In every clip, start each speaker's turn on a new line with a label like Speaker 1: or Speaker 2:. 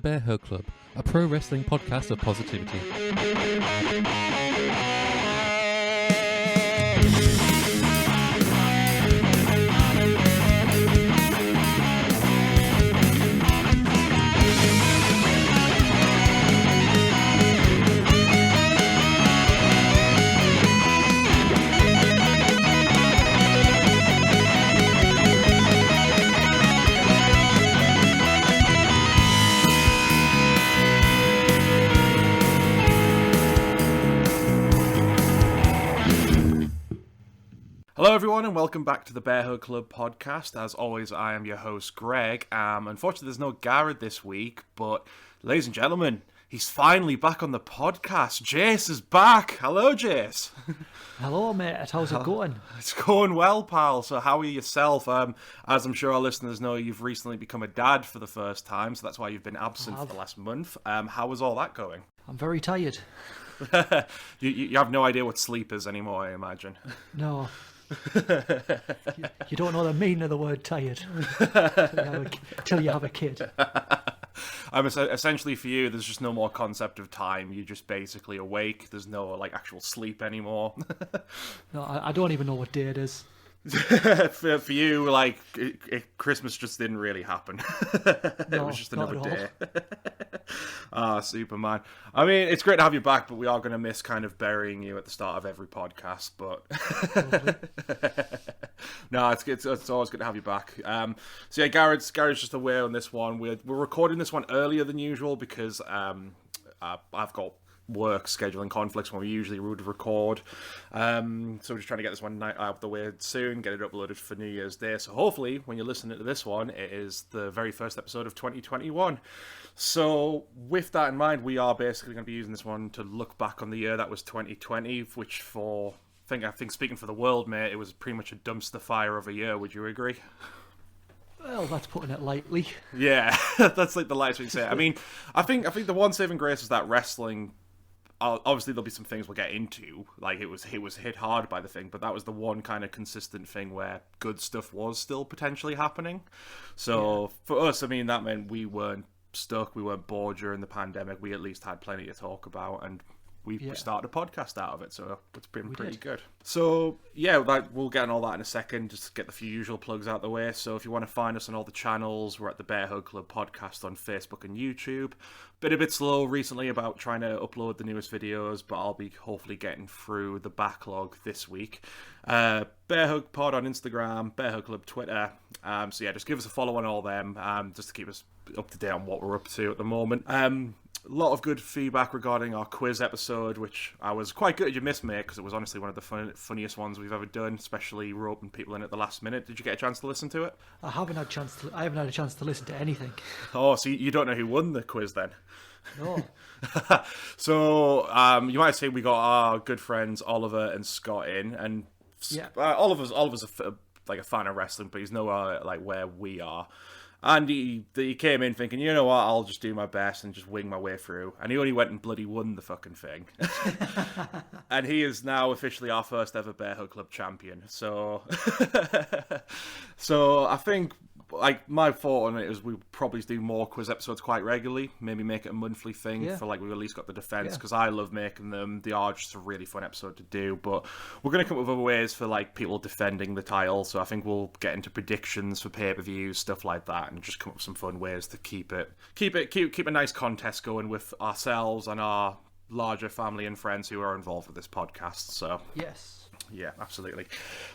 Speaker 1: Bear Hug Club, a pro wrestling podcast of positivity.
Speaker 2: Hello everyone and welcome back to the Bear Hug Club podcast. As always, I am your host Greg. Unfortunately there's no Garrett this week, but ladies and gentlemen, he's finally back on the podcast. Jace is back. Hello Jace.
Speaker 3: Hello mate, how's it going?
Speaker 2: It's going well, pal. So how are you yourself? As I'm sure our listeners know, you've recently become a dad for the first time, so that's why you've been absent for the last month. How was all that going?
Speaker 3: I'm very tired.
Speaker 2: You have no idea what sleep is anymore, I imagine.
Speaker 3: No. You don't know the meaning of the word tired till you have a kid.
Speaker 2: Essentially for you, there's just no more concept of time. You're just basically awake. There's no actual sleep anymore.
Speaker 3: No, I don't even know what day it is.
Speaker 2: for you, Christmas just didn't really happen. It was just another day. Superman. I mean, it's great to have you back, but we are going to miss kind of burying you at the start of every podcast. But no, it's always good to have you back. So yeah, Garrett's just away on this one. We're recording this one earlier than usual because I've got work scheduling conflicts when we usually would record, so we're just trying to get this one night out of the way soon, get it uploaded for New Year's Day, so hopefully when you're listening to this one it is the very first episode of 2021. So with that in mind, we are basically going to be using this one to look back on the year that was 2020, which I think speaking for the world, mate, it was pretty much a dumpster fire of a year. Would you agree?
Speaker 3: Well, that's putting it lightly.
Speaker 2: Yeah, that's like the lightest we can say. I mean, I think the one saving grace is that wrestling, obviously there'll be some things we'll get into, like it was hit hard by the thing, but that was the one kind of consistent thing where good stuff was still potentially happening. So for us, I mean, that meant we weren't stuck, we weren't bored during the pandemic. We at least had plenty to talk about, and we started a podcast out of it, so it's been pretty good. So yeah, we'll get on all that in a second, just to get the few usual plugs out the way. So if you want to find us on all the channels, we're at the Bear Hug Club podcast on Facebook and YouTube. Been a bit slow recently about trying to upload the newest videos, but I'll be hopefully getting through the backlog this week. Bear Hug Pod on Instagram, Bear Hug Club Twitter. So yeah, just give us a follow on all them, just to keep us up to date on what we're up to at the moment. A lot of good feedback regarding our quiz episode, which I was quite good you missed, mate, because it was honestly one of the funniest ones we've ever done, especially roping people in at the last minute. Did you get a chance to listen to it?
Speaker 3: I haven't had a chance to listen to anything.
Speaker 2: Oh, so you don't know who won the quiz then?
Speaker 3: No.
Speaker 2: So you might say we got our good friends Oliver and Scott in, and Oliver's a fan of wrestling, but he's nowhere like where we are. And he came in thinking, you know what, I'll just do my best and just wing my way through. And he only went and bloody won the fucking thing. And he is now officially our first ever Bear Hug Club champion. So, I think, my thought on it is we probably do more quiz episodes quite regularly. Maybe make it a monthly thing for we've at least got the defense, because I love making them. They are just a really fun episode to do. But we're going to come up with other ways for people defending the title. So I think we'll get into predictions for pay-per-views, stuff like that, and just come up with some fun ways to keep a nice contest going with ourselves and our larger family and friends who are involved with this podcast. So
Speaker 3: yes.
Speaker 2: Yeah, absolutely.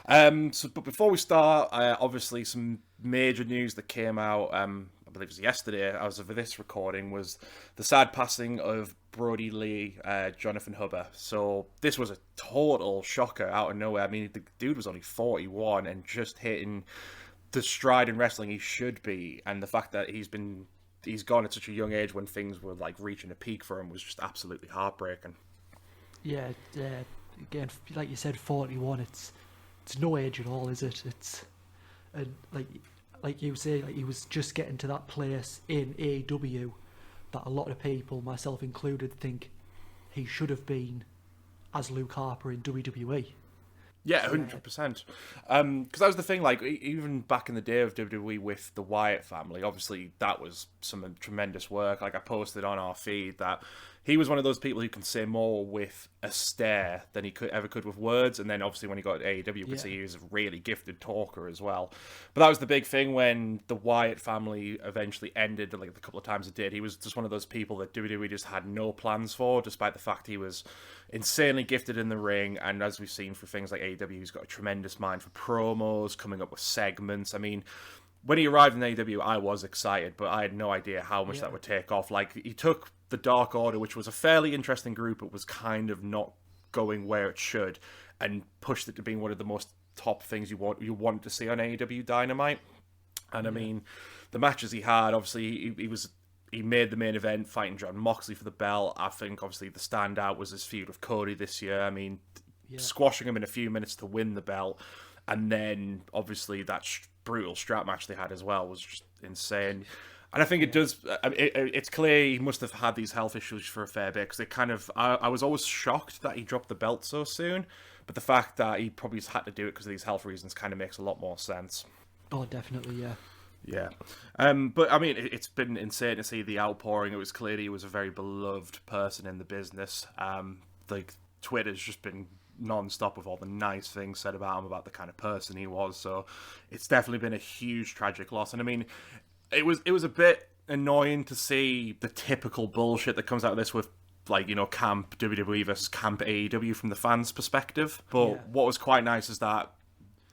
Speaker 2: But before we start, obviously some major news that came out, I believe it was yesterday, as of this recording, was the sad passing of Brodie Lee, Jonathan Huber. So this was a total shocker out of nowhere. I mean, the dude was only 41 and just hitting the stride in wrestling he should be, and the fact that he's gone at such a young age when things were reaching a peak for him was just absolutely heartbreaking.
Speaker 3: Yeah, again, like you said, 41. It's no age at all, is it? It's like you say, he was just getting to that place in AEW that a lot of people, myself included, think he should have been as Luke Harper in WWE.
Speaker 2: Yeah, 100%. Because that was the thing, like, even back in the day of WWE with the Wyatt family, obviously that was some tremendous work. Like, I posted on our feed that he was one of those people who can say more with a stare than he ever could with words. And then, obviously, when he got to AEW, you could see he was a really gifted talker as well. But that was the big thing when the Wyatt family eventually ended, like, the couple of times it did. He was just one of those people that WWE just had no plans for, despite the fact he was insanely gifted in the ring, and as we've seen for things like AEW, he's got a tremendous mind for promos, coming up with segments. I mean, when he arrived in AEW, I was excited, but I had no idea how much that would take off. Like, he took the Dark Order, which was a fairly interesting group, but was kind of not going where it should, and pushed it to being one of the most top things you want to see on AEW Dynamite. And I mean, the matches he had, obviously, he made the main event fighting John Moxley for the belt. I think, obviously, the standout was his feud with Cody this year. I mean, squashing him in a few minutes to win the belt. And then, obviously, that brutal strap match they had as well was just insane. And I think it does... it's clear he must have had these health issues for a fair bit, because it kind of... I was always shocked that he dropped the belt so soon, but the fact that he probably had to do it because of these health reasons kind of makes a lot more sense.
Speaker 3: Oh, definitely, yeah.
Speaker 2: Yeah. But, I mean, it's been insane to see the outpouring. It was clear he was a very beloved person in the business. Like, Twitter's just been non-stop with all the nice things said about him, about the kind of person he was. So it's definitely been a huge, tragic loss. And, I mean, it was a bit annoying to see the typical bullshit that comes out of this with, like, you know, Camp WWE versus Camp AEW from the fans' perspective. But what was quite nice is that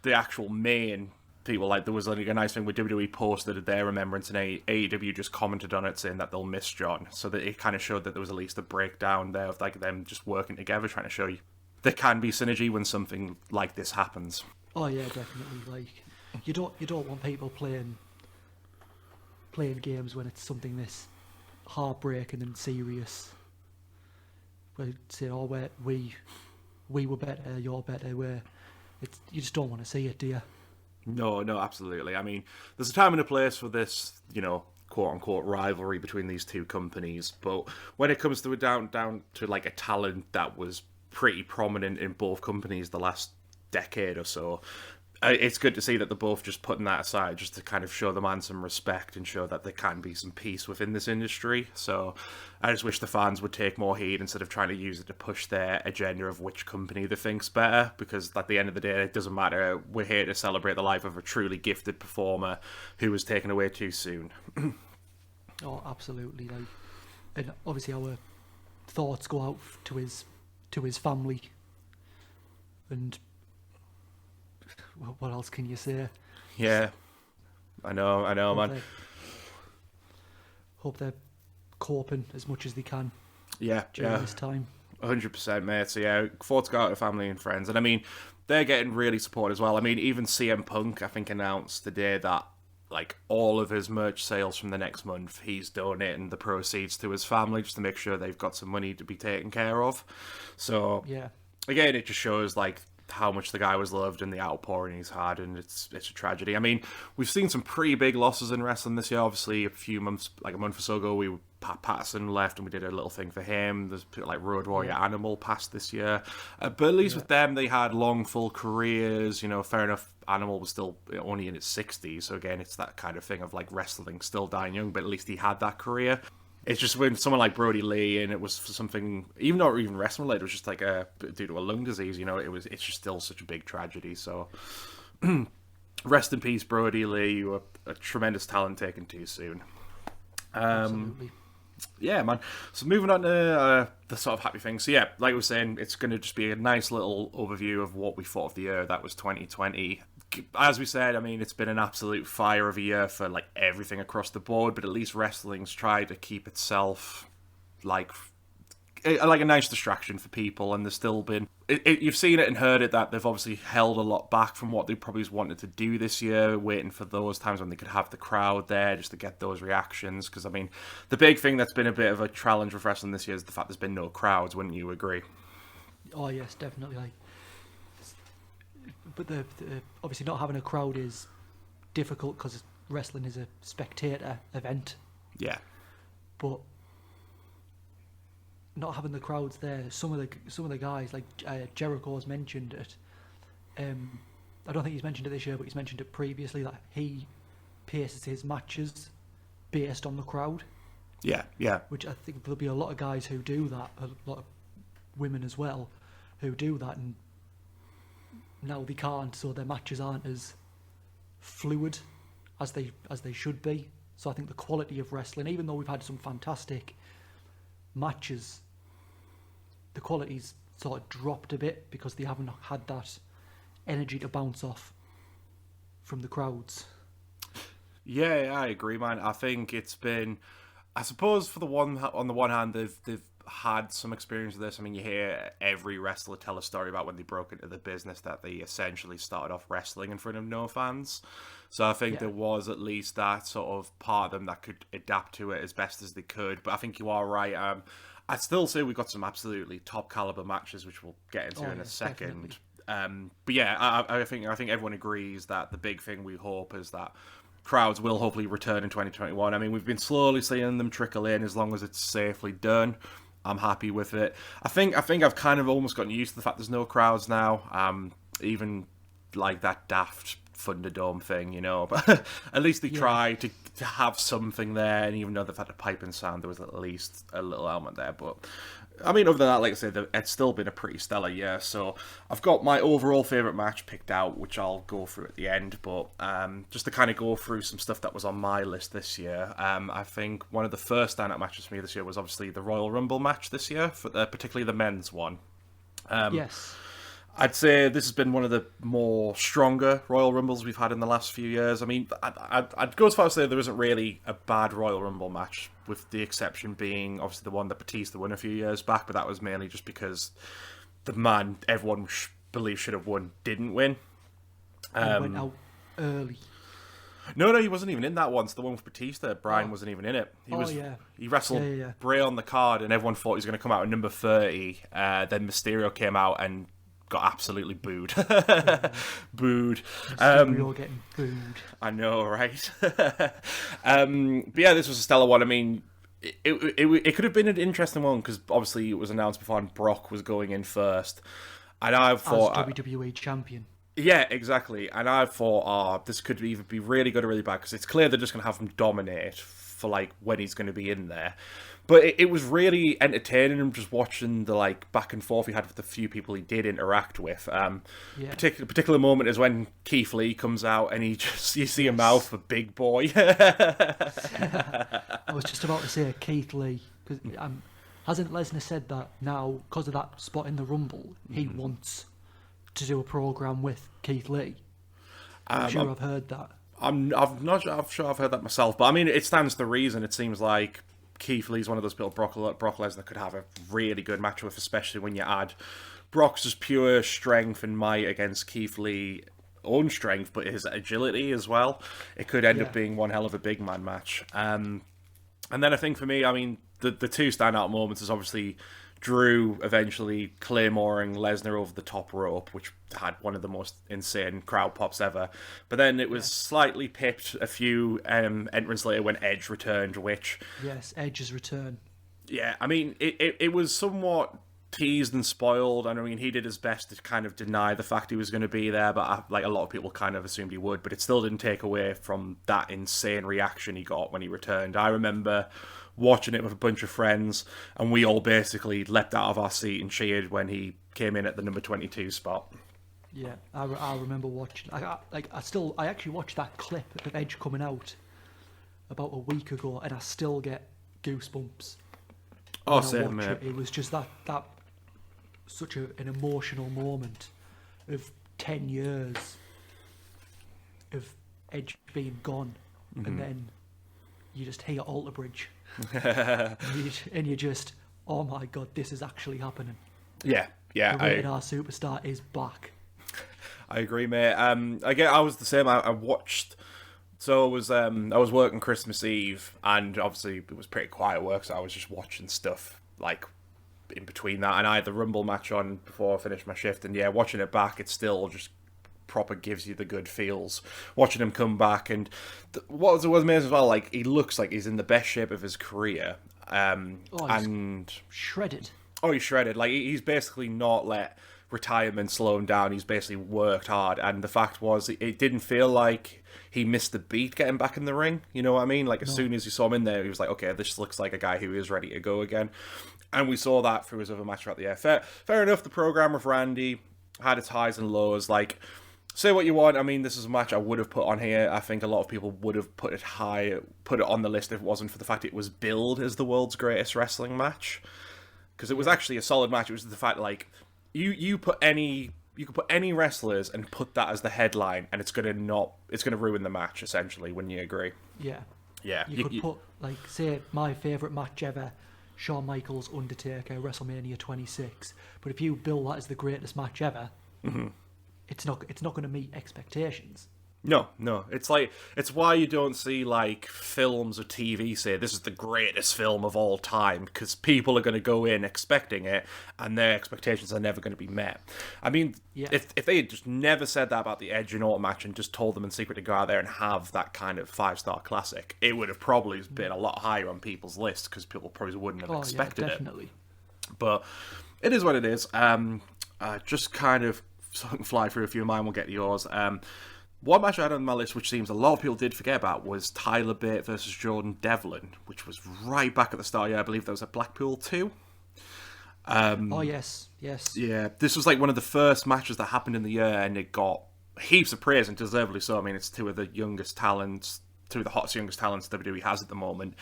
Speaker 2: the actual main... people, like, there was like a nice thing where WWE posted their remembrance, and AEW just commented on it saying that they'll miss John, so that it kind of showed that there was at least a breakdown there of, like, them just working together, trying to show you there can be synergy when something like this happens.
Speaker 3: Oh yeah, definitely. Like, you don't want people playing games when it's something this heartbreaking and serious. Where say, oh, we were better, you're better. You just don't want to see it, do you?
Speaker 2: No, absolutely. I mean, there's a time and a place for this, you know, quote-unquote rivalry between these two companies, but when it comes to down to, like, a talent that was pretty prominent in both companies the last decade or so, it's good to see that they're both just putting that aside just to kind of show the man some respect and show that there can be some peace within this industry. So I just wish the fans would take more heed instead of trying to use it to push their agenda of which company they think's better, because at the end of the day, it doesn't matter. We're here to celebrate the life of a truly gifted performer who was taken away too soon.
Speaker 3: Oh, absolutely. Like, and obviously our thoughts go out to his family, and what else can you say?
Speaker 2: Yeah, I know, man.
Speaker 3: Hope they're coping as much as they can.
Speaker 2: Yeah,
Speaker 3: during this time.
Speaker 2: 100%, mate. So yeah, thoughts go out to family and friends, and I mean, they're getting really support as well. I mean, even CM Punk, I think, announced today that, like, all of his merch sales from the next month, he's donating the proceeds to his family just to make sure they've got some money to be taken care of. So
Speaker 3: yeah,
Speaker 2: again, it just shows, like, how much the guy was loved and the outpouring he's had, and it's a tragedy. I mean, we've seen some pretty big losses in wrestling this year. Obviously, a month or so ago, Pat Patterson left and we did a little thing for him. There's people like Road Warrior Animal passed this year. But at least with them, they had long, full careers. You know, fair enough, Animal was still only in his 60s. So again, it's that kind of thing of, like, wrestling still dying young, but at least he had that career. It's just when someone like Brodie Lee, and it was for something, even not even wrestling related, it was just like due to a lung disease, you know, it's just still such a big tragedy. So rest in peace, Brodie Lee. You were a tremendous talent taken too soon.
Speaker 3: absolutely.
Speaker 2: Yeah, man. So moving on to the sort of happy things. So yeah, like I was saying, it's going to just be a nice little overview of what we thought of the year that was 2020. As we said, I mean, it's been an absolute fire of a year for, like, everything across the board, but at least wrestling's tried to keep itself like a nice distraction for people, and there's still been... you've seen it and heard it that they've obviously held a lot back from what they probably wanted to do this year, waiting for those times when they could have the crowd there just to get those reactions, because, I mean, the big thing that's been a bit of a challenge with wrestling this year is the fact there's been no crowds, wouldn't you agree?
Speaker 3: Oh yes, definitely. Like, but the obviously not having a crowd is difficult because wrestling is a spectator event.
Speaker 2: Yeah.
Speaker 3: But not having the crowds there, some of the guys, like Jericho's mentioned it, I don't think he's mentioned it this year, but he's mentioned it previously, that he paces his matches based on the crowd.
Speaker 2: Yeah, yeah.
Speaker 3: Which I think there'll be a lot of guys who do that, a lot of women as well, who do that, and now they can't, so their matches aren't as fluid as they should be. So I think the quality of wrestling, even though we've had some fantastic matches, the quality's sort of dropped a bit because they haven't had that energy to bounce off from the crowds.
Speaker 2: Yeah, I agree, man. I think it's been, I suppose, on the one hand, they've had some experience with this. I mean, you hear every wrestler tell a story about when they broke into the business that they essentially started off wrestling in front of no fans. So I think there was at least that sort of part of them that could adapt to it as best as they could. But I think you are right. I'd still say we've got some absolutely top caliber matches, which we'll get into in a second. But yeah, I think everyone agrees that the big thing we hope is that crowds will hopefully return in 2021. I mean, we've been slowly seeing them trickle in as long as it's safely done. I'm happy with it. I think I've kind of almost gotten used to the fact there's no crowds now. Even like that daft Thunderdome thing, you know. But at least they try to have something there, and even though they've had a pipe and sound, there was at least a little element there. But I mean, other than that, like I said, it's still been a pretty stellar year. So I've got my overall favourite match picked out, which I'll go through at the end. But just to kind of go through some stuff that was on my list this year, I think one of the first standout matches for me this year was obviously the Royal Rumble match this year, particularly the men's one.
Speaker 3: Yes.
Speaker 2: I'd say this has been one of the more stronger Royal Rumbles we've had in the last few years. I mean, I'd go as far as to say there isn't really a bad Royal Rumble match, with the exception being obviously the one that Batista won a few years back, but that was mainly just because the man everyone believes should have won didn't win.
Speaker 3: He went out early.
Speaker 2: No, he wasn't even in that one. So the one with Batista, Bryan wasn't even in it. He wrestled Bray on the card, and everyone thought he was going to come out at number 30. Then Mysterio came out and got absolutely booed. Booed.
Speaker 3: Mysterio getting booed.
Speaker 2: I know, right? But yeah, this was a stellar one. I mean, it could have been an interesting one because obviously it was announced before and Brock was going in first. And I thought,
Speaker 3: as WWE champion.
Speaker 2: Yeah, exactly. And I thought, this could either be really good or really bad because it's clear they're just going to have him dominate for like when he's going to be in there. But it was really entertaining him just watching the like back and forth he had with the few people he did interact with. Particular moment is when Keith Lee comes out and you see a mouth for Big Boy.
Speaker 3: I was just about to say Keith Lee, because hasn't Lesnar said that now because of that spot in the Rumble he wants to do a program with Keith Lee? I'm sure I've heard that.
Speaker 2: I'm not sure I've heard that myself, but I mean it stands to reason. It seems like Keith Lee's one of those people Brock Lesnar could have a really good match with, especially when you add Brock's just pure strength and might against Keith Lee's own strength, but his agility as well. It could end up being one hell of a big man match. And then I think for me, I mean, the two standout moments is obviously Drew eventually Claymoring Lesnar over the top rope, which had one of the most insane crowd pops ever. But then it was slightly pipped a few entrants later when Edge returned, which...
Speaker 3: Yes, Edge's return.
Speaker 2: Yeah, I mean, it was somewhat teased and spoiled, and I mean, he did his best to kind of deny the fact he was going to be there, but like a lot of people kind of assumed he would, but it still didn't take away from that insane reaction he got when he returned. I remember watching it with a bunch of friends, and we all basically leapt out of our seat and cheered when he came in at the number 22 spot.
Speaker 3: Yeah, I remember watching. I actually watched that clip of Edge coming out about a week ago, and I still get goosebumps.
Speaker 2: Oh, same, mate.
Speaker 3: It was just that such an emotional moment of 10 years of Edge being gone, and then you just hear Alter Bridge. and you just, oh my god, this is actually happening.
Speaker 2: Yeah.
Speaker 3: The Rated R Superstar is back.
Speaker 2: I agree, mate. I was the same. I watched. So I was working Christmas Eve, and obviously it was pretty quiet work, so I was just watching stuff like in between that, and I had the Rumble match on before I finished my shift, and watching it back, it still just proper gives you the good feels watching him come back. And what was amazing as well, like he looks like he's in the best shape of his career,
Speaker 3: and
Speaker 2: shredded. Oh, he's shredded. Like he's basically not let retirement slowing down. He's basically worked hard, and the fact was, it didn't feel like he missed the beat getting back in the ring. You know what I mean? Like, as soon as you saw him in there, he was like, okay, this looks like a guy who is ready to go again. And we saw that through his other match throughout the year. Fair enough, the program with Randy had its highs and lows. Like, say what you want. I mean, this is a match I would have put on here. I think a lot of people would have put it on the list if it wasn't for the fact it was billed as the world's greatest wrestling match. Because it was actually a solid match. It was the fact, like, you could put any wrestlers and put that as the headline, and it's gonna ruin the match, essentially. Wouldn't you agree?
Speaker 3: Yeah.
Speaker 2: Yeah.
Speaker 3: You could put, like, say, my favourite match ever, Shawn Michaels, Undertaker, WrestleMania 26. But if you bill that as the greatest match ever, it's not going to meet expectations.
Speaker 2: No. It's why you don't see, like, films or TV say this is the greatest film of all time, because people are going to go in expecting it, and their expectations are never going to be met. I mean, if they had just never said that about the Edge and Orton match and just told them in secret to go out there and have that kind of 5-star classic, it would have probably been a lot higher on people's lists, because people probably wouldn't have expected
Speaker 3: definitely.
Speaker 2: it. But it is what it is. Just kind of fly through a few of mine, we'll get to yours. One match I had on my list, which seems a lot of people did forget about, was Tyler Bate versus Jordan Devlin, which was right back at the start. Yeah, I believe that was at Blackpool 2.
Speaker 3: Yes.
Speaker 2: Yeah, this was like one of the first matches that happened in the year, and it got heaps of praise, and deservedly so. I mean, it's two of the hottest youngest talents WWE has at the moment.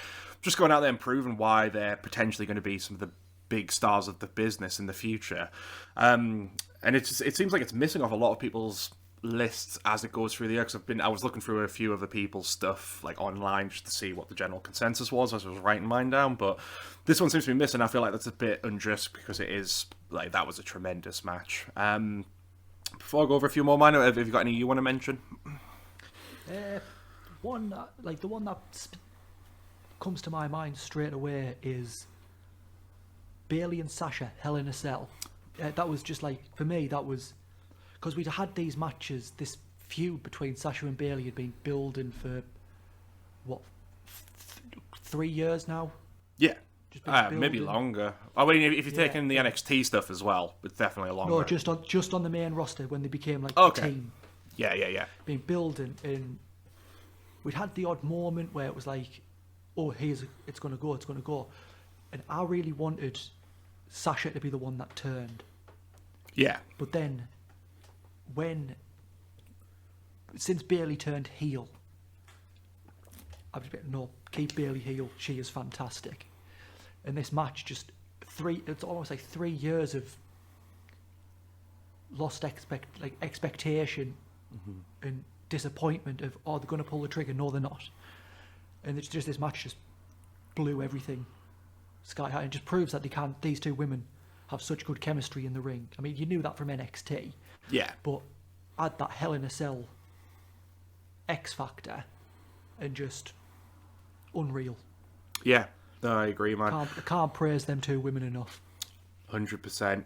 Speaker 2: Just going out there and proving why they're potentially going to be some of the big stars of the business in the future. And it seems like it's missing off a lot of people's lists as it goes through the year, because I was looking through a few other people's stuff, like, online, just to see what the general consensus was as I was writing mine down, but this one seems to be missing. I feel like that's a bit unjust, because it is, like, that was a tremendous match. Before I go over a few more mine, have you got any you want to mention?
Speaker 3: The one that comes to my mind straight away is Bayley and Sasha, Hell in a Cell. That was just, like, for me, that was because we'd had these matches, this feud between Sasha and Bayley had been building for, 3 years now?
Speaker 2: Yeah. Maybe longer. I mean, if you're taking the NXT stuff as well, it's definitely a longer.
Speaker 3: No, just on the main roster, when they became, like, a team.
Speaker 2: Yeah.
Speaker 3: Been building, and we'd had the odd moment where it was like, oh, it's going to go. And I really wanted Sasha to be the one that turned. Yeah. But then, since Bayley turned heel, I've just been, no, keep Bayley heel. She is fantastic. And this match, it's almost like 3 years of lost expectation and disappointment of, oh, they're going to pull the trigger. No, they're not. And it's just, this match just blew everything sky high, and just proves that these two women have such good chemistry in the ring. I mean, you knew that from NXT. Yeah. But add that Hell in a Cell X Factor, and just unreal. Yeah. No, I agree, man. I can't praise them two women enough.
Speaker 2: 100%.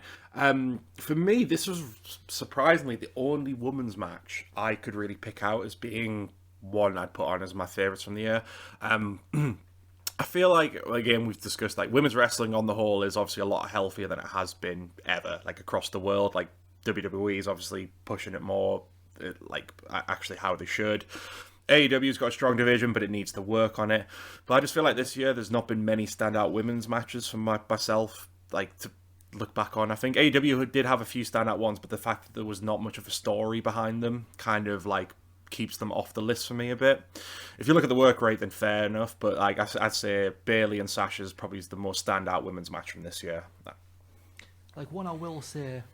Speaker 2: For me, this was surprisingly the only women's match I could really pick out as being one I'd put on as my favourites from the year. I feel like, again, we've discussed, like, women's wrestling on the whole is obviously a lot healthier than it has been ever, like, across the world. Like, WWE is obviously pushing it more, like, actually how they should. AEW's got a strong division, but it needs to work on it. But I just feel like this year there's not been many standout women's matches from myself, like, to look back on. I think AEW did have a few standout ones, but the fact that there was not much of a story behind them kind of, like, keeps them off the list for me a bit. If you look at the work rate, then fair enough, but, like, I'd say Bayley and Sasha's probably the most standout women's match from this year.
Speaker 3: Like, one other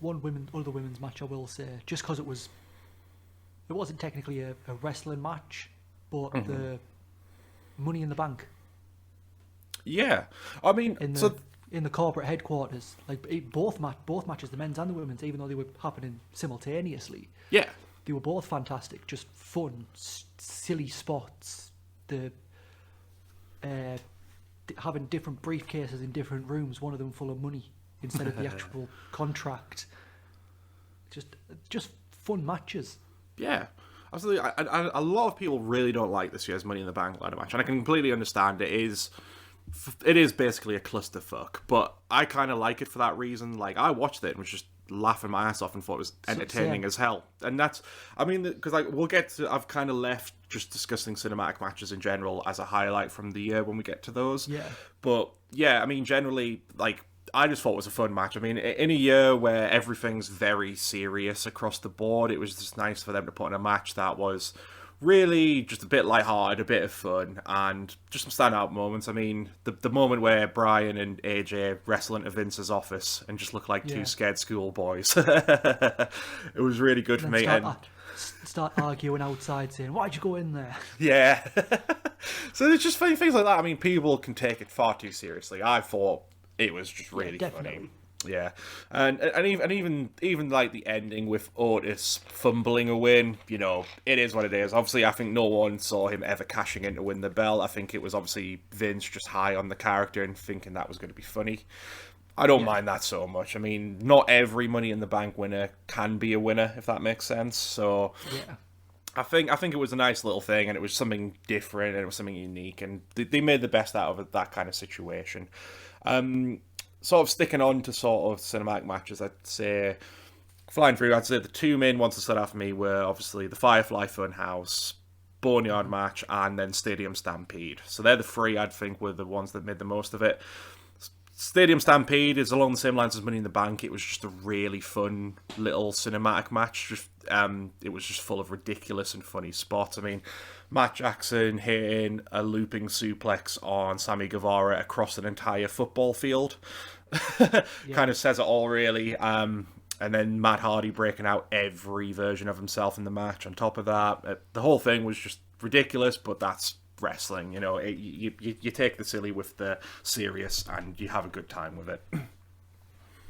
Speaker 3: women's match I will say, just because it wasn't technically a wrestling match, but the Money in the Bank. Yeah, I mean, in the corporate headquarters, like, both matches, the men's and the women's, even though they were happening simultaneously. Yeah, they were both fantastic, just fun, silly spots. Having different briefcases in different rooms, one of them full of money instead of the actual contract. Just fun matches. Yeah, absolutely. A lot of people really don't like this year's Money in the Bank ladder match, and I can completely understand. It is
Speaker 2: it is basically a clusterfuck, but I kind of like it for that reason. Like, I watched it and was just laughing my ass off and thought it was entertaining as hell. And that's, I mean, because we'll get to, I've kind of left just discussing cinematic matches in general as a highlight from the year when we get to those.
Speaker 3: Yeah.
Speaker 2: But yeah, I mean, generally, like, I just thought it was a fun match. I mean, in a year where everything's very serious across the board, it was just nice for them to put in a match that was really just a bit lighthearted, a bit of fun, and just some standout moments. I mean, the moment where Brian and AJ wrestle into Vince's office and just look like two scared schoolboys. It was really good for me.
Speaker 3: Start arguing outside, saying, "Why'd you go in there?"
Speaker 2: Yeah. So there's just funny things like that. I mean, people can take it far too seriously. I thought it was just really funny. Yeah, and even like the ending with Otis fumbling a win, you know, it is what it is. Obviously, I think no one saw him ever cashing in to win the belt. I think it was obviously Vince just high on the character and thinking that was going to be funny. I don't mind that so much. I mean, not every Money in the Bank winner can be a winner, if that makes sense. So
Speaker 3: yeah.
Speaker 2: I think it was a nice little thing, and it was something different, and it was something unique, and they made the best out of that kind of situation. Sort of sticking on to sort of cinematic matches, I'd say, flying through, I'd say the two main ones that stood out for me were obviously the Firefly Funhouse, Boneyard match, and then Stadium Stampede. So they're the three I'd think were the ones that made the most of it. Stadium Stampede is along the same lines as Money in the Bank. It was just a really fun little cinematic match. Just it was just full of ridiculous and funny spots. I mean, Matt Jackson hitting a looping suplex on Sammy Guevara across an entire football field kind of says it all, really. And then Matt Hardy breaking out every version of himself in the match. On top of that, the whole thing was just ridiculous, but that's wrestling. You know, you take the silly with the serious, and you have a good time with it.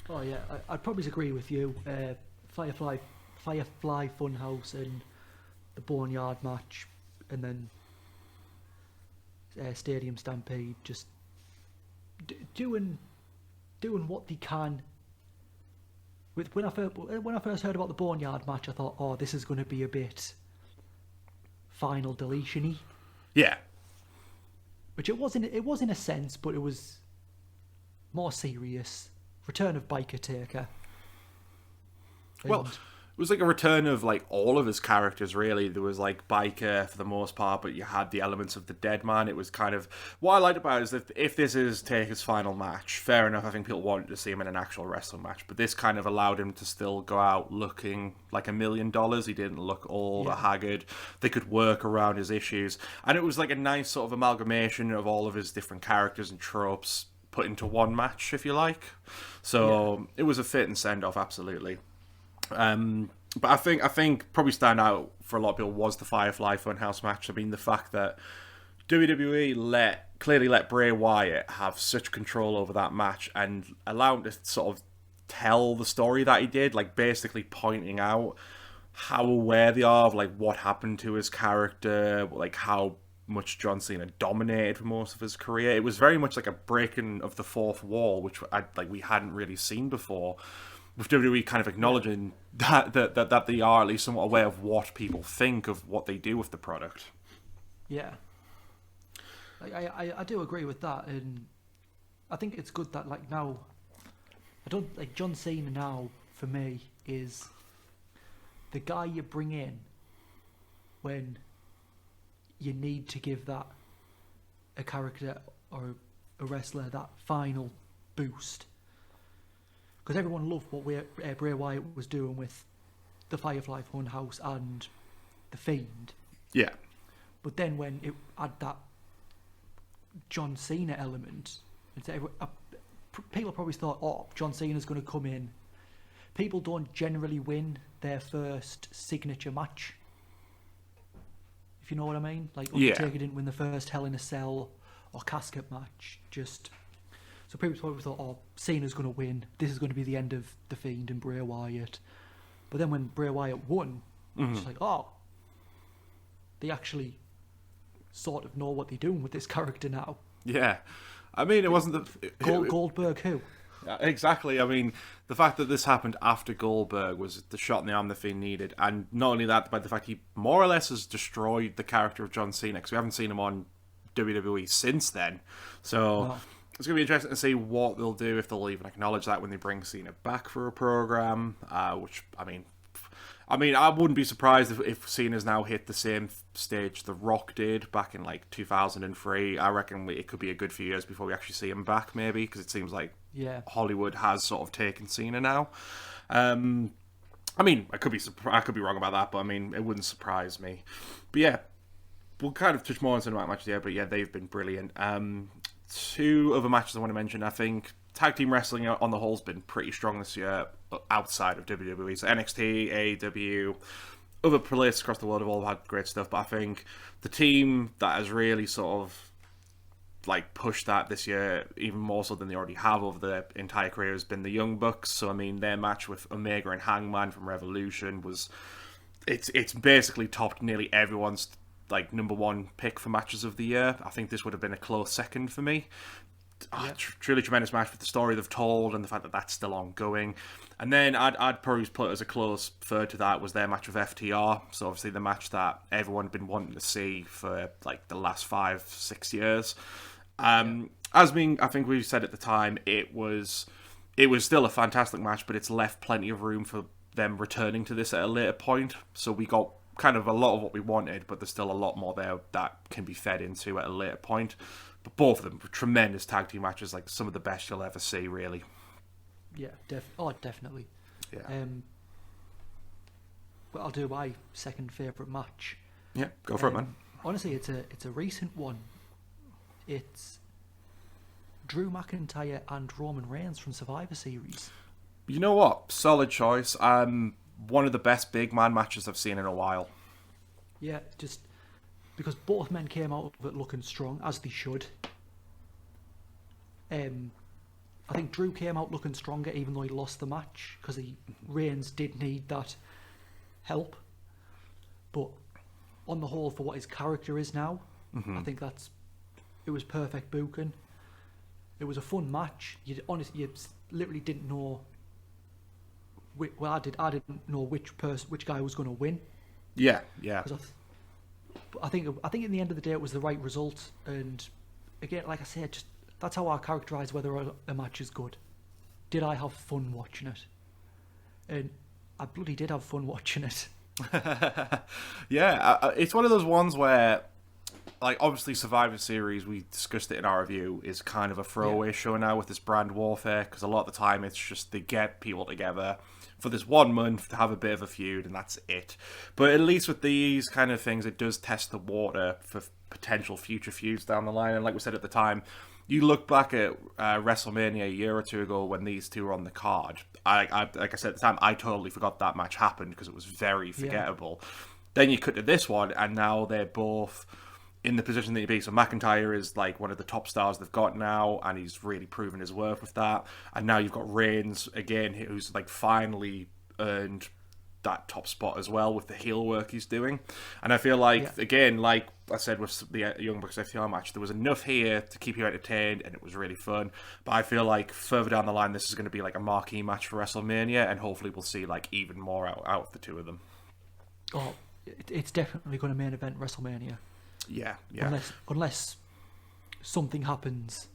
Speaker 3: Oh yeah, I'd probably agree with you. Firefly Funhouse and the Boneyard match, and then Stadium Stampede, just doing what they can. When I first heard about the Boneyard match, I thought, oh, this is going to be a bit Final Deletion-y.
Speaker 2: Yeah.
Speaker 3: Which it was in a sense, but it was more serious. Return of Biker Taker.
Speaker 2: Well, it was like a return of like all of his characters, really. There was like Biker for the most part, but you had the elements of the Dead Man. It was kind of, what I liked about it is that if this is Taker's final match, fair enough, I think people wanted to see him in an actual wrestling match, but this kind of allowed him to still go out looking like $1 million. He didn't look old or haggard. They could work around his issues, and it was like a nice sort of amalgamation of all of his different characters and tropes put into one match, if you like. So it was a fit and send off, absolutely. But I think probably stand out for a lot of people was the Firefly Funhouse match. I mean, the fact that WWE clearly let Bray Wyatt have such control over that match and allow him to sort of tell the story that he did, like basically pointing out how aware they are of like what happened to his character, like how much John Cena dominated for most of his career. It was very much like a breaking of the fourth wall, which we hadn't really seen before. With WWE kind of acknowledging that they are at least somewhat aware of what people think of what they do with the product.
Speaker 3: Yeah, I do agree with that, and I think it's good that like now, I don't like John Cena now. For me, is the guy you bring in when you need to give that a character or a wrestler that final boost. Because everyone loved what Bray Wyatt was doing with the Firefly Funhouse and the Fiend.
Speaker 2: Yeah.
Speaker 3: But then when it had that John Cena element, people probably thought, oh, John Cena's going to come in. People don't generally win their first signature match. If you know what I mean? Like Undertaker didn't win the first Hell in a Cell or casket match. So people probably thought, oh, Cena's going to win. This is going to be the end of The Fiend and Bray Wyatt. But then when Bray Wyatt won, it's like, oh, they actually sort of know what they're doing with this character now.
Speaker 2: Yeah. I mean, it wasn't
Speaker 3: Goldberg who?
Speaker 2: Exactly. I mean, the fact that this happened after Goldberg was the shot in the arm the Fiend needed. And not only that, but the fact he more or less has destroyed the character of John Cena, because we haven't seen him on WWE since then. So
Speaker 3: No.
Speaker 2: it's going to be interesting to see what they'll do, if they'll even acknowledge that when they bring Cena back for a program. Which I mean, I wouldn't be surprised if Cena's now hit the same stage The Rock did back in like 2003. I reckon it could be a good few years before we actually see him back, maybe, because it seems like Hollywood has sort of taken Cena now. I mean, I could be wrong about that, but I mean, it wouldn't surprise me. But yeah, we'll kind of touch more on some of that matches there. But yeah, they've been brilliant. Two other matches I want to mention. I think tag team wrestling on the whole has been pretty strong this year outside of WWE. So NXT, AEW, other places across the world have all had great stuff. But I think the team that has really sort of like pushed that this year even more so than they already have over their entire career has been the Young Bucks. So I mean, their match with Omega and Hangman from Revolution was it's basically topped nearly everyone's like number one pick for matches of the year. I think this would have been a close second for me. Truly tremendous match with the story they've told and the fact that that's still ongoing. And then I'd probably put as a close third to that was their match with FTR. So obviously the match that everyone had been wanting to see for like the last 5-6 years. As being, I think we said at the time, it was still a fantastic match, but it's left plenty of room for them returning to this at a later point. So we got kind of a lot of what we wanted, but there's still a lot more there that can be fed into at a later point. But both of them were tremendous tag team matches, like some of the best you'll ever see, really.
Speaker 3: Yeah, definitely.
Speaker 2: Yeah.
Speaker 3: But I'll do my second favourite match.
Speaker 2: Yeah, go for it, man.
Speaker 3: Honestly, it's a recent one. It's Drew McIntyre and Roman Reigns from Survivor Series.
Speaker 2: You know what? Solid choice. One of the best big man matches I've seen in a while.
Speaker 3: Yeah, just because both men came out of it looking strong, as they should. I think Drew came out looking stronger even though he lost the match, because Reigns did need that help. But on the whole, for what his character is now, I think it was perfect booking. It was a fun match. You literally didn't know. Well, I didn't know which guy was going to win.
Speaker 2: Yeah.
Speaker 3: I think in the end of the day it was the right result. And again, like I said, just that's how I characterise whether a match is good. Did I have fun watching it? And I bloody did have fun watching it.
Speaker 2: Yeah, it's one of those ones where, like, obviously Survivor Series, we discussed it in our review, is kind of a throwaway show now with this brand warfare, because a lot of the time it's just they get people together for this 1 month to have a bit of a feud, and that's it. But at least with these kind of things, it does test the water for potential future feuds down the line. And like we said at the time, you look back at WrestleMania a year or two ago when these two were on the card. Like I said at the time, I totally forgot that match happened because it was very forgettable. Yeah. Then you cut to this one, and now they're both in the position that you be. So McIntyre is like one of the top stars they've got now, and he's really proven his worth with that. And now you've got Reigns again, who's like finally earned that top spot as well with the heel work he's doing. And I feel like, again, like I said with the Young Bucks FTR match, there was enough here to keep you entertained, and it was really fun. But I feel like further down the line, this is going to be like a marquee match for WrestleMania, and hopefully we'll see like even more out of the two of them.
Speaker 3: Oh, it's definitely going to main event WrestleMania.
Speaker 2: Yeah.
Speaker 3: Unless something happens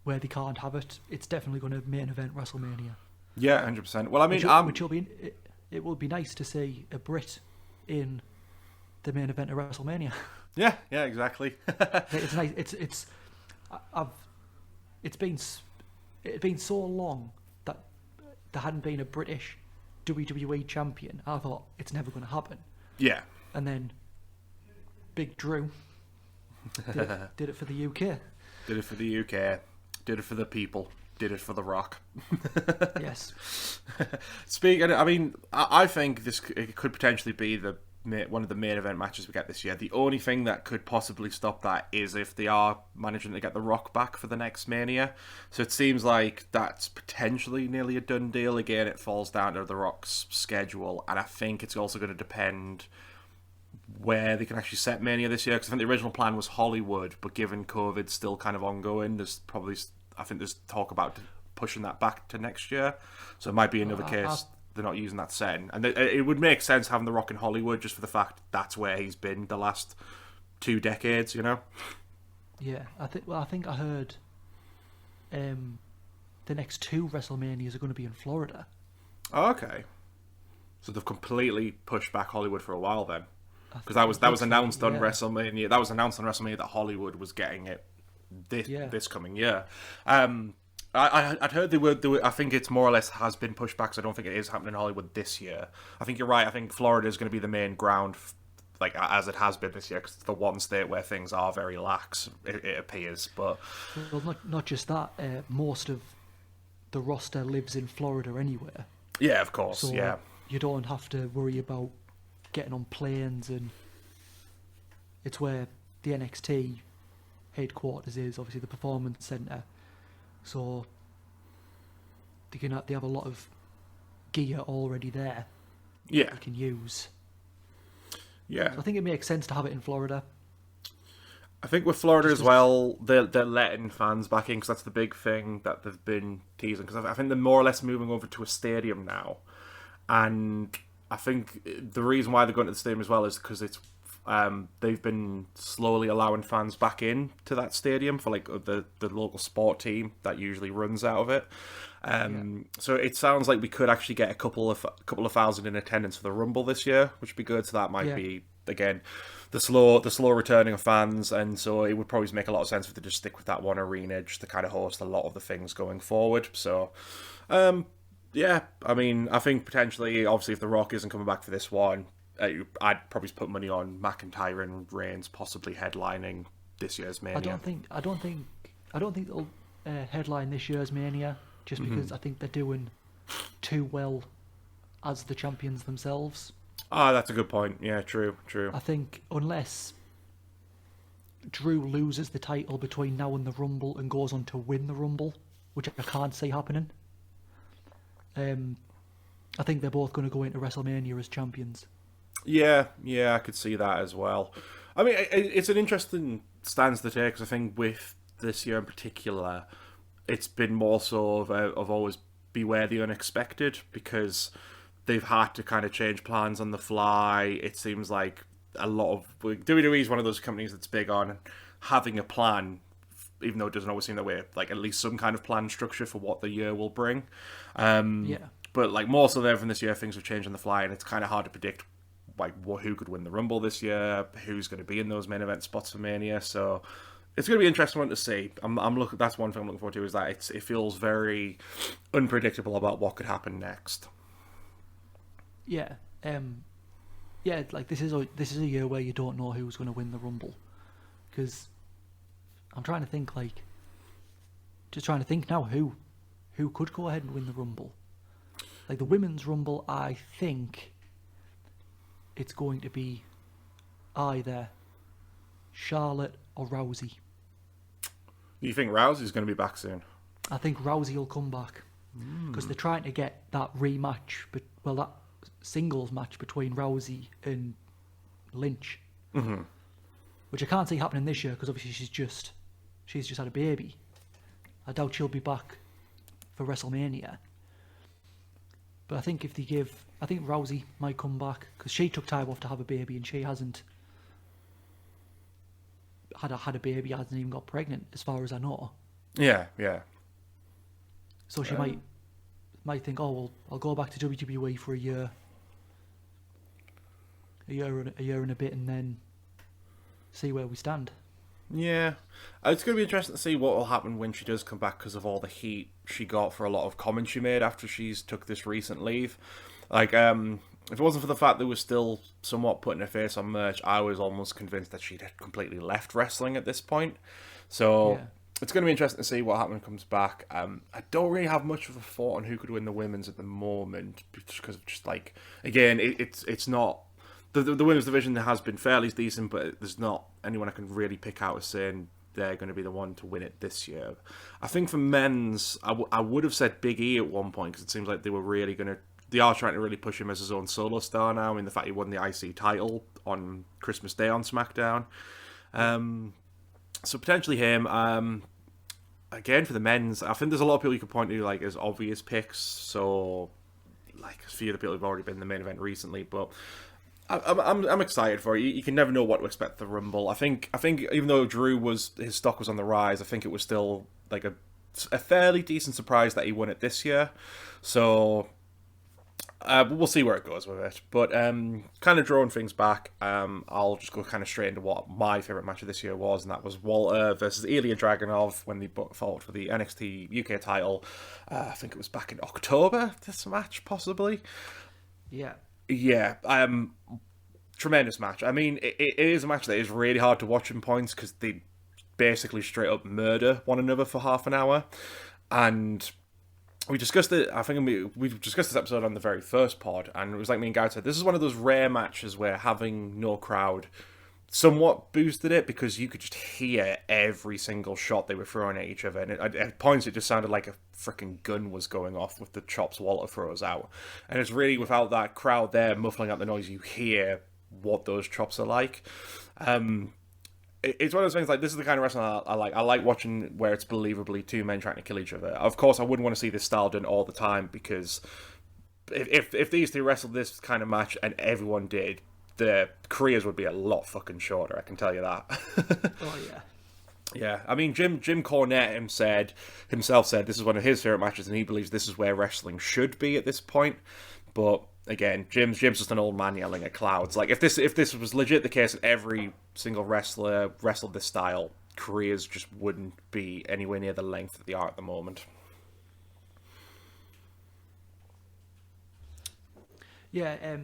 Speaker 3: where they can't have it, it's definitely going to main event WrestleMania.
Speaker 2: Yeah, 100%. Well, I mean,
Speaker 3: it will be nice to see a Brit in the main event of WrestleMania.
Speaker 2: Yeah, exactly.
Speaker 3: It's nice. It's been so long that there hadn't been a British WWE champion. I thought it's never going to happen.
Speaker 2: Yeah.
Speaker 3: And then Big Drew did it for the UK.
Speaker 2: Did it for the UK. Did it for the people. Did it for The Rock.
Speaker 3: Yes.
Speaker 2: I mean, I think it could potentially be one of the main event matches we get this year. The only thing that could possibly stop that is if they are managing to get The Rock back for the next Mania. So it seems like that's potentially nearly a done deal. Again, it falls down to The Rock's schedule, and I think it's also going to depend where they can actually set Mania this year, because I think the original plan was Hollywood, but given COVID still kind of ongoing, there's talk about pushing that back to next year. So it might be another case they're not using that setting. And it would make sense having The Rock in Hollywood just for the fact that's where he's been the last 2 decades, you know?
Speaker 3: Yeah, I think I heard the next 2 WrestleManias are going to be in Florida.
Speaker 2: Oh, okay. So they've completely pushed back Hollywood for a while then, because
Speaker 3: I
Speaker 2: that was
Speaker 3: think
Speaker 2: announced
Speaker 3: so,
Speaker 2: on
Speaker 3: yeah.
Speaker 2: WrestleMania. That was announced on WrestleMania that Hollywood was getting it this coming year. I'd heard they were. I think it's more or less has been pushed back. So I don't think it is happening in Hollywood this year. I think you're right. I think Florida is going to be the main ground, like as it has been this year, because it's the one state where things are very lax. It appears, but
Speaker 3: Well, not just that. Most of the roster lives in Florida anyway,
Speaker 2: yeah, of course,
Speaker 3: so
Speaker 2: yeah.
Speaker 3: you don't have to worry about getting on planes, and it's where the NXT headquarters is, obviously the Performance Center. So they have a lot of gear already there
Speaker 2: Yeah,
Speaker 3: you can use.
Speaker 2: yeah.
Speaker 3: So I think it makes sense to have it in Florida.
Speaker 2: I think with Florida
Speaker 3: Just
Speaker 2: as well, they're letting fans back in, because that's the big thing that they've been teasing. Because I think they're more or less moving over to a stadium now, and I think the reason why they're going to the stadium as well is because it's they've been slowly allowing fans back in to that stadium for like the local sport team that usually runs out of it. So it sounds like we could actually get a couple of thousand in attendance for the Rumble this year, which would be good. So that might be again the slow returning of fans, and so it would probably make a lot of sense if they just stick with that one arena just to kind of host a lot of the things going forward. So yeah, I mean, I think potentially, obviously, if The Rock isn't coming back for this one, I'd probably put money on McIntyre and Reigns possibly headlining this year's Mania.
Speaker 3: I don't think they'll headline this year's Mania, just because I think they're doing too well as the champions themselves.
Speaker 2: Ah, that's a good point. Yeah, true.
Speaker 3: I think unless Drew loses the title between now and the Rumble and goes on to win the Rumble, which I can't see happening, I think they're both going to go into WrestleMania as champions.
Speaker 2: Yeah, I could see that as well. I mean, it's an interesting stance to take, because I think with this year in particular, it's been more so of always beware the unexpected, because they've had to kind of change plans on the fly. It seems like a lot of WWE is one of those companies that's big on having a plan, even though it doesn't always seem that way. Like at least some kind of plan structure for what the year will bring. But like more so than ever this year, things have changed on the fly, and it's kind of hard to predict like who could win the Rumble this year, who's going to be in those main event spots for Mania. So it's going to be an interesting one to see. I'm looking. That's one thing I'm looking forward to, is that it feels very unpredictable about what could happen next.
Speaker 3: Yeah, like this is a year where you don't know who's going to win the Rumble, because I'm trying to think now who could go ahead and win the Rumble. Like the Women's Rumble, I think it's going to be either Charlotte or Rousey.
Speaker 2: You think Rousey's going to be back soon?
Speaker 3: I think Rousey will come back, because they're trying to get that rematch, that singles match between Rousey and Lynch, which I can't see happening this year, because obviously she's just had a baby. I doubt she'll be back for WrestleMania. But I think I think Rousey might come back, because she took time off to have a baby, and she hasn't had a baby, hasn't even got pregnant, as far as I know.
Speaker 2: Yeah.
Speaker 3: So she might think, oh well, I'll go back to WWE for a year and a bit, and then see where we stand.
Speaker 2: Yeah, it's going to be interesting to see what will happen when she does come back, because of all the heat she got for a lot of comments she made after she's took this recent leave. Like, if it wasn't for the fact that we're still somewhat putting her face on merch, I was almost convinced that she'd completely left wrestling at this point. So it's going to be interesting to see what happens when it comes back. I don't really have much of a thought on who could win the women's at the moment, because of just like, again, it's not. The women's division has been fairly decent, but there's not anyone I can really pick out as saying they're going to be the one to win it this year. I think for men's, I would have said Big E at one point, because it seems like they are trying to really push him as his own solo star now. I mean, the fact he won the IC title on Christmas Day on SmackDown. So potentially him. Again, for the men's, I think there's a lot of people you could point to like as obvious picks. So, like a few of the people who've already been in the main event recently, but I'm excited for it. You can never know what to expect the Rumble. I think even though his stock was on the rise, I think it was still like a fairly decent surprise that he won it this year. So we'll see where it goes with it. But kind of drawing things back, I'll just go kind of straight into what my favourite match of this year was, and that was Walter versus Ilya Dragunov when they fought for the NXT UK title. I think it was back in October, this match, possibly.
Speaker 3: Yeah.
Speaker 2: Yeah, tremendous match. I mean, it is a match that is really hard to watch in points because they basically straight up murder one another for half an hour. And we discussed it, I think we discussed this episode on the very first pod, and it was like me and Guy said, this is one of those rare matches where having no crowd somewhat boosted it because you could just hear every single shot they were throwing at each other, and at points it just sounded like a freaking gun was going off with the chops Walter throws out. And it's really without that crowd there muffling out the noise, you hear what those chops are like. It's one of those things, like, this is the kind of wrestling I like. I like watching where it's believably two men trying to kill each other. Of course, I wouldn't want to see this style done all the time, because if these two wrestled this kind of match and everyone did, their careers would be a lot fucking shorter, I can tell you that.
Speaker 3: Oh, yeah.
Speaker 2: Yeah, I mean, Jim Cornette himself said this is one of his favourite matches, and he believes this is where wrestling should be at this point. But again, Jim's just an old man yelling at clouds. Like, if this was legit the case that every single wrestler wrestled this style, careers just wouldn't be anywhere near the length that they are at the moment.
Speaker 3: Yeah,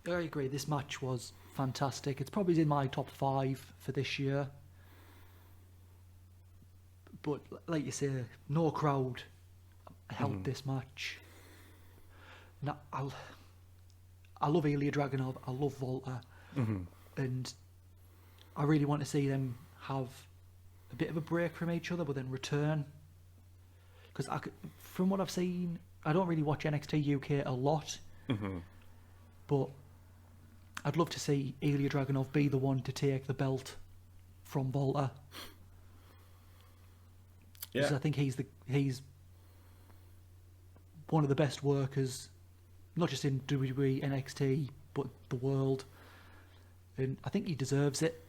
Speaker 3: I agree. This match was fantastic. It's probably in my top 5 for this year. But like you say, no crowd helped this match. Now, I love Ilya Dragunov. I love Volta, and I really want to see them have a bit of a break from each other, but then return. Because from what I've seen, I don't really watch NXT UK a lot, but I'd love to see Ilya Dragunov be the one to take the belt from Volta.
Speaker 2: Yeah,
Speaker 3: because I think he's one of the best workers, not just in WWE, NXT, but the world. And I think he deserves it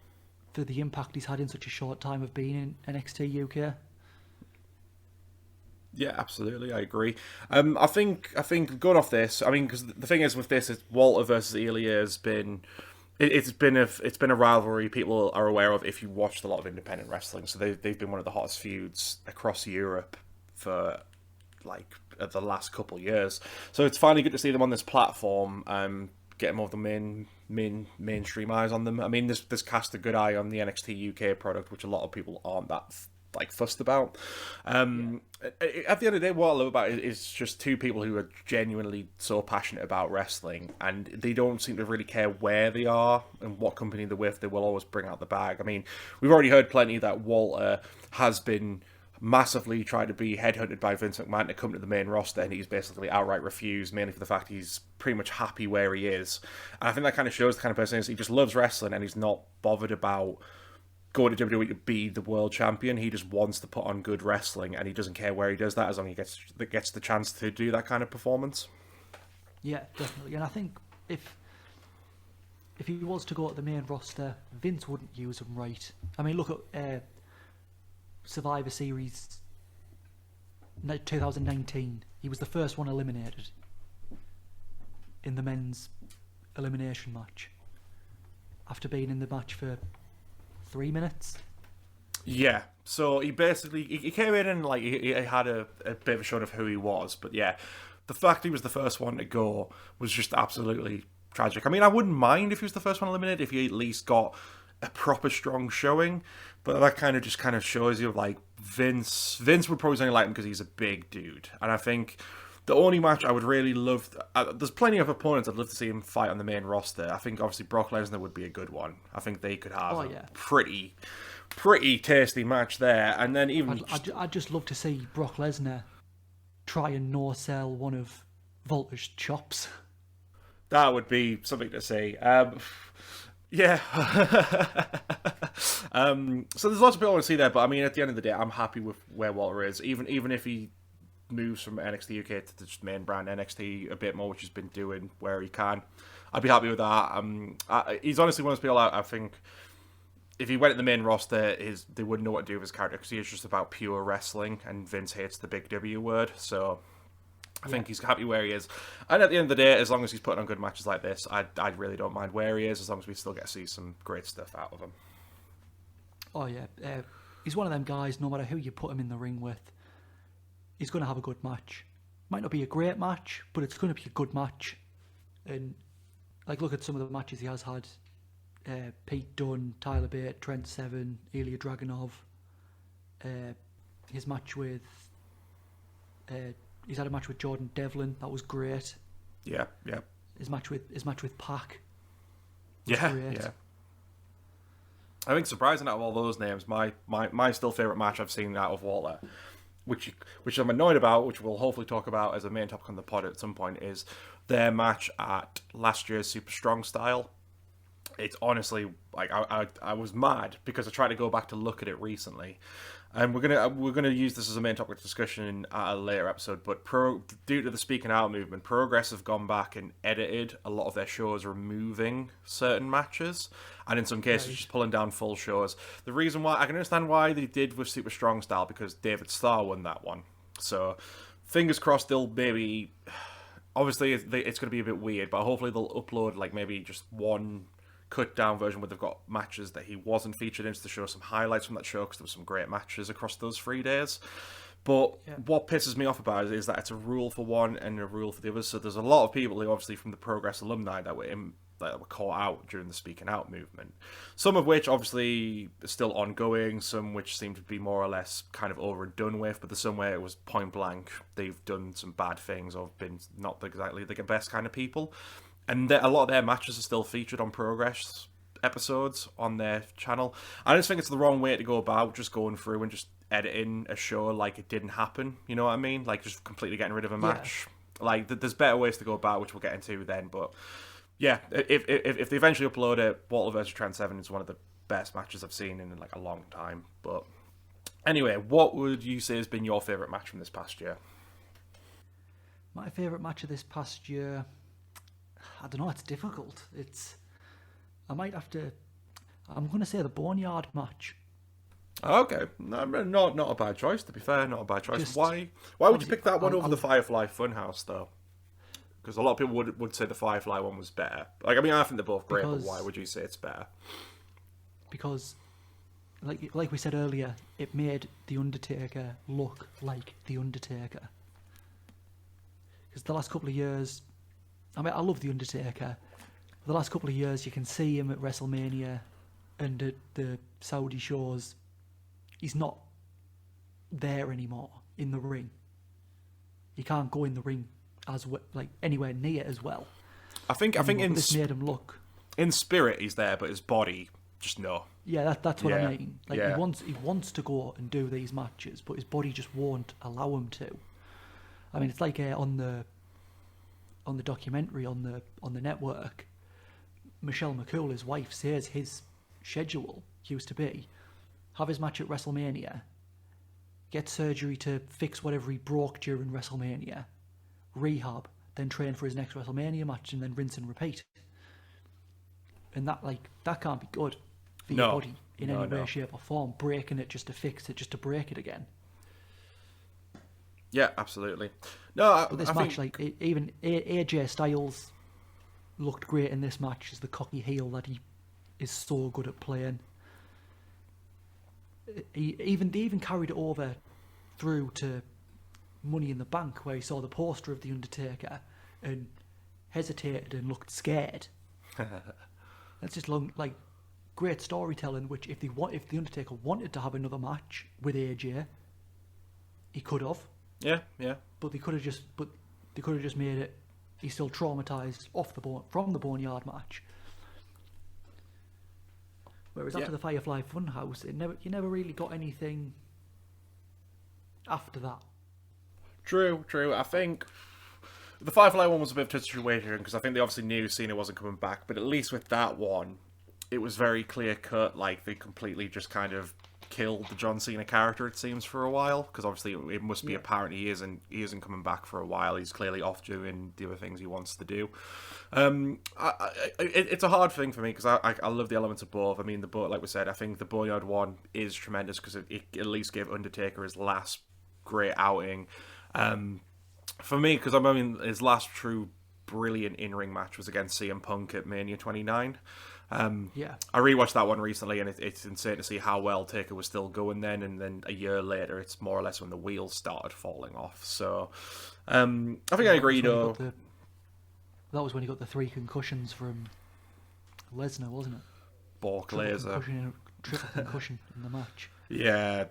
Speaker 3: for the impact he's had in such a short time of being in NXT UK.
Speaker 2: Yeah, absolutely, I agree. I think going off this, I mean, because the thing is with this, is Walter versus Ilya has been. It's been a rivalry people are aware of if you watched a lot of independent wrestling. So they've been one of the hottest feuds across Europe for like the last couple of years. So it's finally good to see them on this platform. Get more of the mainstream eyes on them. I mean, this cast a good eye on the NXT UK product, which a lot of people aren't that fussed about. At the end of the day, what I love about it is just two people who are genuinely so passionate about wrestling, and they don't seem to really care where they are and what company they're with. They will always bring out the bag. I mean, we've already heard plenty that Walter has been massively tried to be headhunted by Vince McMahon to come to the main roster, and he's basically outright refused, mainly for the fact he's pretty much happy where he is. And I think that kind of shows the kind of person he is. He just loves wrestling, and he's not bothered about going to WWE to be the world champion. He just wants to put on good wrestling, and he doesn't care where he does that as long as he gets the chance to do that kind of performance. Yeah,
Speaker 3: definitely. And I think if he was to go to the main roster, Vince wouldn't use him right. I mean, look at Survivor Series 2019. He was the first one eliminated in the men's elimination match after being in the match for 3 minutes.
Speaker 2: Yeah, so he basically he came in and like he had a bit of a shot of who he was, but yeah, the fact he was the first one to go was just absolutely tragic. I mean, I wouldn't mind if he was the first one eliminated if he at least got a proper strong showing, but that kind of shows you like Vince would probably only like him because he's a big dude, and I think the only match I would really love... there's plenty of opponents I'd love to see him fight on the main roster. I think, obviously, Brock Lesnar would be a good one. I think they could have a pretty tasty match there. And then even...
Speaker 3: I'd just love to see Brock Lesnar try and no-sell one of Volta's chops.
Speaker 2: That would be something to see. Yeah. So there's lots of people I want to see there, but I mean, at the end of the day, I'm happy with where Walter is. Even if he moves from NXT UK to just main brand NXT a bit more, which he's been doing where he can. I'd be happy with that. He's honestly one of those people I think if he went in the main roster, they wouldn't know what to do with his character because he is just about pure wrestling, and Vince hates the big W word, so I think he's happy where he is. And at the end of the day, as long as he's putting on good matches like this, I really don't mind where he is, as long as we still get to see some great stuff out of him.
Speaker 3: Oh yeah, he's one of them guys, no matter who you put him in the ring with, he's going to have a good match. Might not be a great match, but it's going to be a good match. And like, look at some of the matches he has had. Pete Dunne, Tyler Bate, Trent Seven, Ilya Dragunov. His match with... he's had a match with Jordan Devlin. That was great.
Speaker 2: Yeah.
Speaker 3: His match with Pac.
Speaker 2: Great. I think surprising out of all those names, my still favourite match I've seen out of Walter, which I'm annoyed about, which we'll hopefully talk about as a main topic on the pod at some point, is their match at last year's Super Strong Style. It's honestly, like, I was mad because I tried to go back to look at it recently, and we're gonna use this as a main topic of discussion at a later episode. But due to the Speaking Out movement, Progress have gone back and edited a lot of their shows, removing certain matches, and in some cases just pulling down full shows. The reason why I can understand why they did with Super Strong Style, because David Starr won that one. So fingers crossed they'll maybe. Obviously, it's going to be a bit weird, but hopefully they'll upload like maybe just one cut down version where they've got matches that he wasn't featured in to show some highlights from that show, because there were some great matches across those 3 days. But what pisses me off about it is that it's a rule for one and a rule for the other. So there's a lot of people who obviously from the Progress alumni that were caught out during the Speaking Out movement. Some of which obviously are still ongoing, some which seem to be more or less kind of over and done with, but there's some where it was point blank. They've done some bad things or been not exactly the best kind of people. And a lot of their matches are still featured on Progress episodes on their channel. I just think it's the wrong way to go about just going through and just editing a show like it didn't happen. You know what I mean? Like, just completely getting rid of a match. Like, there's better ways to go about, which we'll get into then. But yeah, if they eventually upload it, Walter vs. Trent 7 is one of the best matches I've seen in like a long time. But anyway, what would you say has been your favourite match from this past year?
Speaker 3: My favourite match of this past year, I don't know, it's difficult. I'm going to say the Boneyard match.
Speaker 2: Okay, no, not a bad choice, to be fair, not a bad choice. Why would you pick that one over the Firefly Funhouse, though? Because a lot of people would say the Firefly one was better. Like, I mean, I think they're both great, but why would you say it's better?
Speaker 3: Because, like we said earlier, it made The Undertaker look like The Undertaker. Because the last couple of years, I mean, I love The Undertaker. The last couple of years, you can see him at WrestleMania and at the Saudi shows. He's not there anymore in the ring. He can't go in the ring as well, like anywhere near as well.
Speaker 2: I think
Speaker 3: this made him look.
Speaker 2: In spirit, he's there, but his body, just no.
Speaker 3: Yeah, that's what I mean. Like he wants to go and do these matches, but his body just won't allow him to. I mean, it's like on the documentary on the network, Michelle McCool, his wife, says his schedule used to be have his match at WrestleMania, get surgery to fix whatever he broke during WrestleMania, rehab, then train for his next WrestleMania match, and then rinse and repeat. And that can't be good for your body in any way, shape or form, breaking it just to fix it, just to break it again.
Speaker 2: Yeah, absolutely. No,
Speaker 3: but this match, think... like even AJ Styles looked great in this match as the cocky heel that he is so good at playing. They even carried it over through to Money in the Bank, where he saw the poster of The Undertaker and hesitated and looked scared. That's just great storytelling. Which if The Undertaker wanted to have another match with AJ, he could have.
Speaker 2: Yeah.
Speaker 3: But they could have just made it. He's still traumatized from the Boneyard match. Whereas after the Firefly Funhouse, you never really got anything after that.
Speaker 2: True. I think the Firefly one was a bit of a situation because I think they obviously knew Cena wasn't coming back, but at least with that one, it was very clear cut. Like, they completely just kind of kill the John Cena character, it seems, for a while, because obviously it must be apparent he isn't coming back for a while. He's clearly off doing the other things he wants to do. It's a hard thing for me because I love the elements of both. I mean, like we said, I think the Boneyard one is tremendous because it at least gave Undertaker his last great outing. For me, because I mean, his last true brilliant in-ring match was against CM Punk at Mania 29. I rewatched that one recently, and it's insane to see how well Taker was still going then, and then a year later, it's more or less when the wheels started falling off. So, I think I agree, though.
Speaker 3: That was when he got the 3 concussions from Lesnar, wasn't it?
Speaker 2: Bork laser.
Speaker 3: Triple concussion in the match.
Speaker 2: Yeah.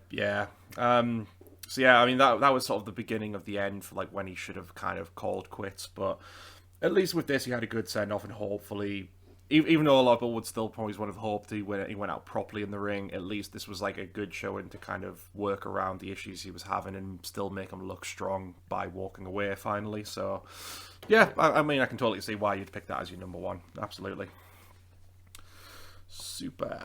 Speaker 2: So yeah, I mean that was sort of the beginning of the end for like when he should have kind of called quits. But at least with this, he had a good send off, and hopefully, even though a lot of people would still probably would have hoped he went out properly in the ring, at least this was like a good showing to kind of work around the issues he was having and still make him look strong by walking away finally. So yeah, I mean I can totally see why you'd pick that as your number one. Absolutely. Super.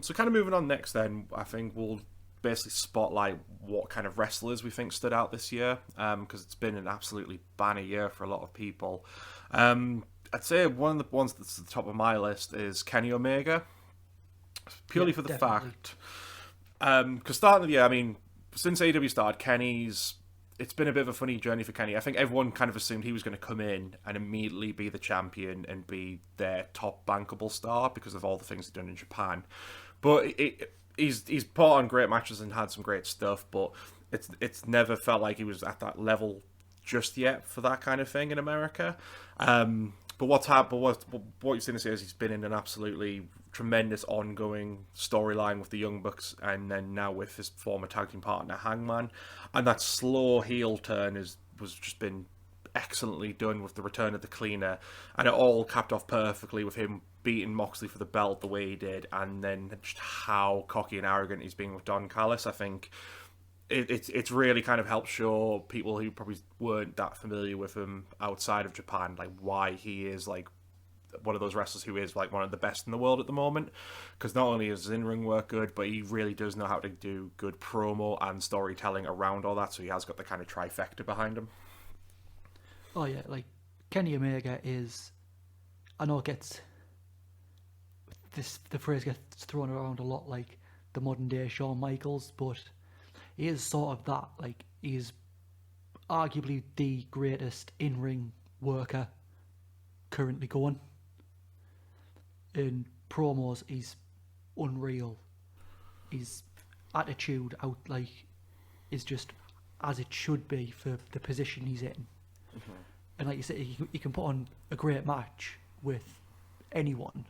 Speaker 2: So kind of moving on next then, I think we'll basically spotlight what kind of wrestlers we think stood out this year, because it's been an absolutely banner year for a lot of people. I'd say one of the ones that's at the top of my list is Kenny Omega, purely for the fact, because starting the year, I mean, since AEW started, it's been a bit of a funny journey for Kenny. I think everyone kind of assumed he was going to come in and immediately be the champion and be their top bankable star because of all the things he's done in Japan. But he's put on great matches and had some great stuff, but it's never felt like he was at that level just yet for that kind of thing in America. But what you've seen this year is he's been in an absolutely tremendous ongoing storyline with the Young Bucks, and then now with his former tag team partner Hangman, and that slow heel turn was just been excellently done with the return of the cleaner, and it all capped off perfectly with him beating Moxley for the belt the way he did, and then just how cocky and arrogant he's being with Don Callis. I think it's really kind of helped show people who probably weren't that familiar with him outside of Japan, like why he is like one of those wrestlers who is like one of the best in the world at the moment. Because not only is his in-ring work good, but he really does know how to do good promo and storytelling around all that. So he has got the kind of trifecta behind him.
Speaker 3: Oh yeah, like Kenny Omega is, I know it gets the phrase gets thrown around a lot, like the modern day Shawn Michaels, but he is sort of that. Like, he's arguably the greatest in-ring worker currently going. In promos, he's unreal. His attitude is just as it should be for the position he's in. Mm-hmm. And like you said, he can put on a great match with anyone.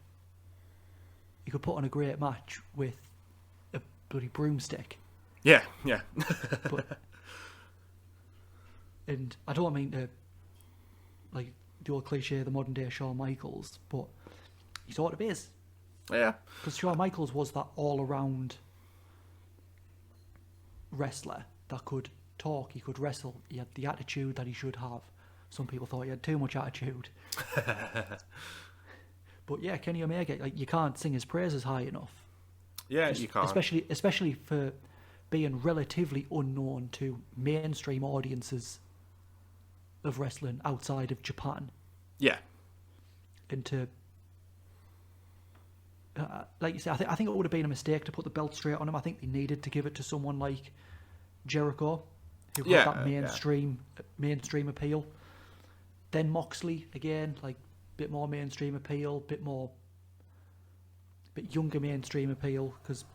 Speaker 3: He could put on a great match with a bloody broomstick.
Speaker 2: Yeah.
Speaker 3: And I don't mean to, like, the old cliche, the modern day Shawn Michaels, but he sort of is.
Speaker 2: Yeah.
Speaker 3: Because Shawn Michaels was that all-around wrestler that could talk, he could wrestle, he had the attitude that he should have. Some people thought he had too much attitude. But yeah, Kenny Omega, like, you can't sing his praises high enough.
Speaker 2: Yeah, you can't.
Speaker 3: Especially for being relatively unknown to mainstream audiences of wrestling outside of Japan.
Speaker 2: Yeah.
Speaker 3: And to, like you say, I think it would have been a mistake to put the belt straight on him. I think they needed to give it to someone like Jericho, who had that mainstream appeal. Then Moxley, again, like, bit more mainstream appeal, bit younger mainstream appeal, because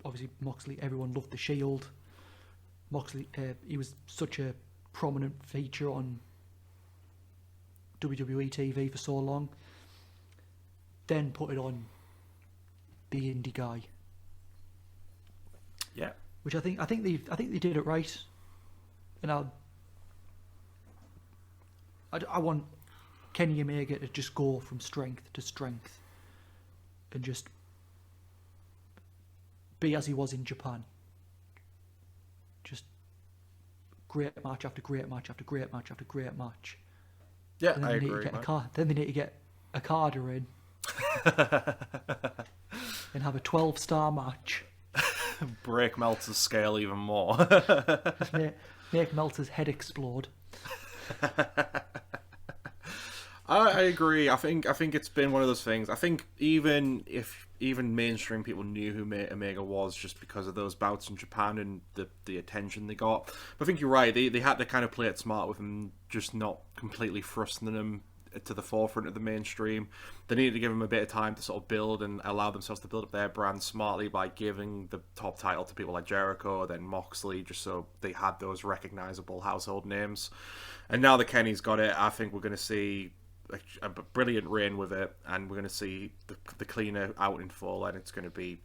Speaker 3: obviously Moxley, everyone loved the Shield. Moxley, he was such a prominent feature on WWE TV for so long. Then put it on the indie guy.
Speaker 2: Yeah.
Speaker 3: Which I think they did it right. And I want Kenny Omega to just go from strength to strength and just be as he was in Japan. Just great match after great match after great match after great match.
Speaker 2: Yeah, I agree.
Speaker 3: Then they need to get Okada in. and have a 12-star match.
Speaker 2: Break Meltzer's scale even more.
Speaker 3: Just make Meltzer's head explode.
Speaker 2: I agree. I think it's been one of those things. I think even mainstream people knew who Omega was just because of those bouts in Japan and the attention they got. But I think you're right. They had to kind of play it smart with him, just not completely thrusting him to the forefront of the mainstream. They needed to give him a bit of time to sort of build and allow themselves to build up their brand smartly by giving the top title to people like Jericho, then Moxley, just so they had those recognizable household names. And now that Kenny's got it, I think we're going to see a brilliant reign with it, and we're going to see the cleaner out in full, and it's going to be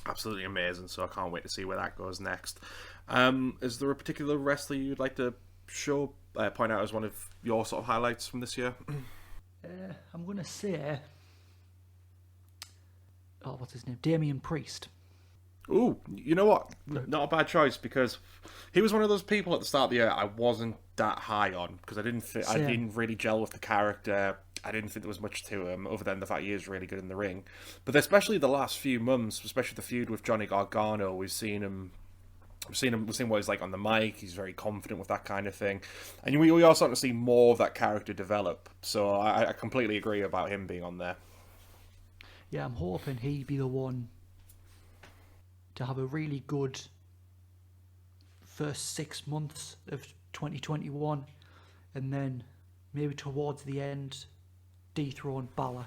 Speaker 2: absolutely amazing. So I can't wait to see where that goes next. Is there a particular wrestler you'd like to point out as one of your sort of highlights from this year?
Speaker 3: I'm going to say, what's his name? Damian Priest.
Speaker 2: Ooh, you know what? Not a bad choice, because he was one of those people at the start of the year I wasn't that high on, because I didn't really gel with the character. I didn't think there was much to him other than the fact he is really good in the ring. But especially the last few months, especially the feud with Johnny Gargano, we've seen what he's like on the mic. He's very confident with that kind of thing, and we are starting to see more of that character develop. So I completely agree about him being on there.
Speaker 3: Yeah, I'm hoping he'd be the one to have a really good first 6 months of 2021, and then maybe towards the end dethrone Balor.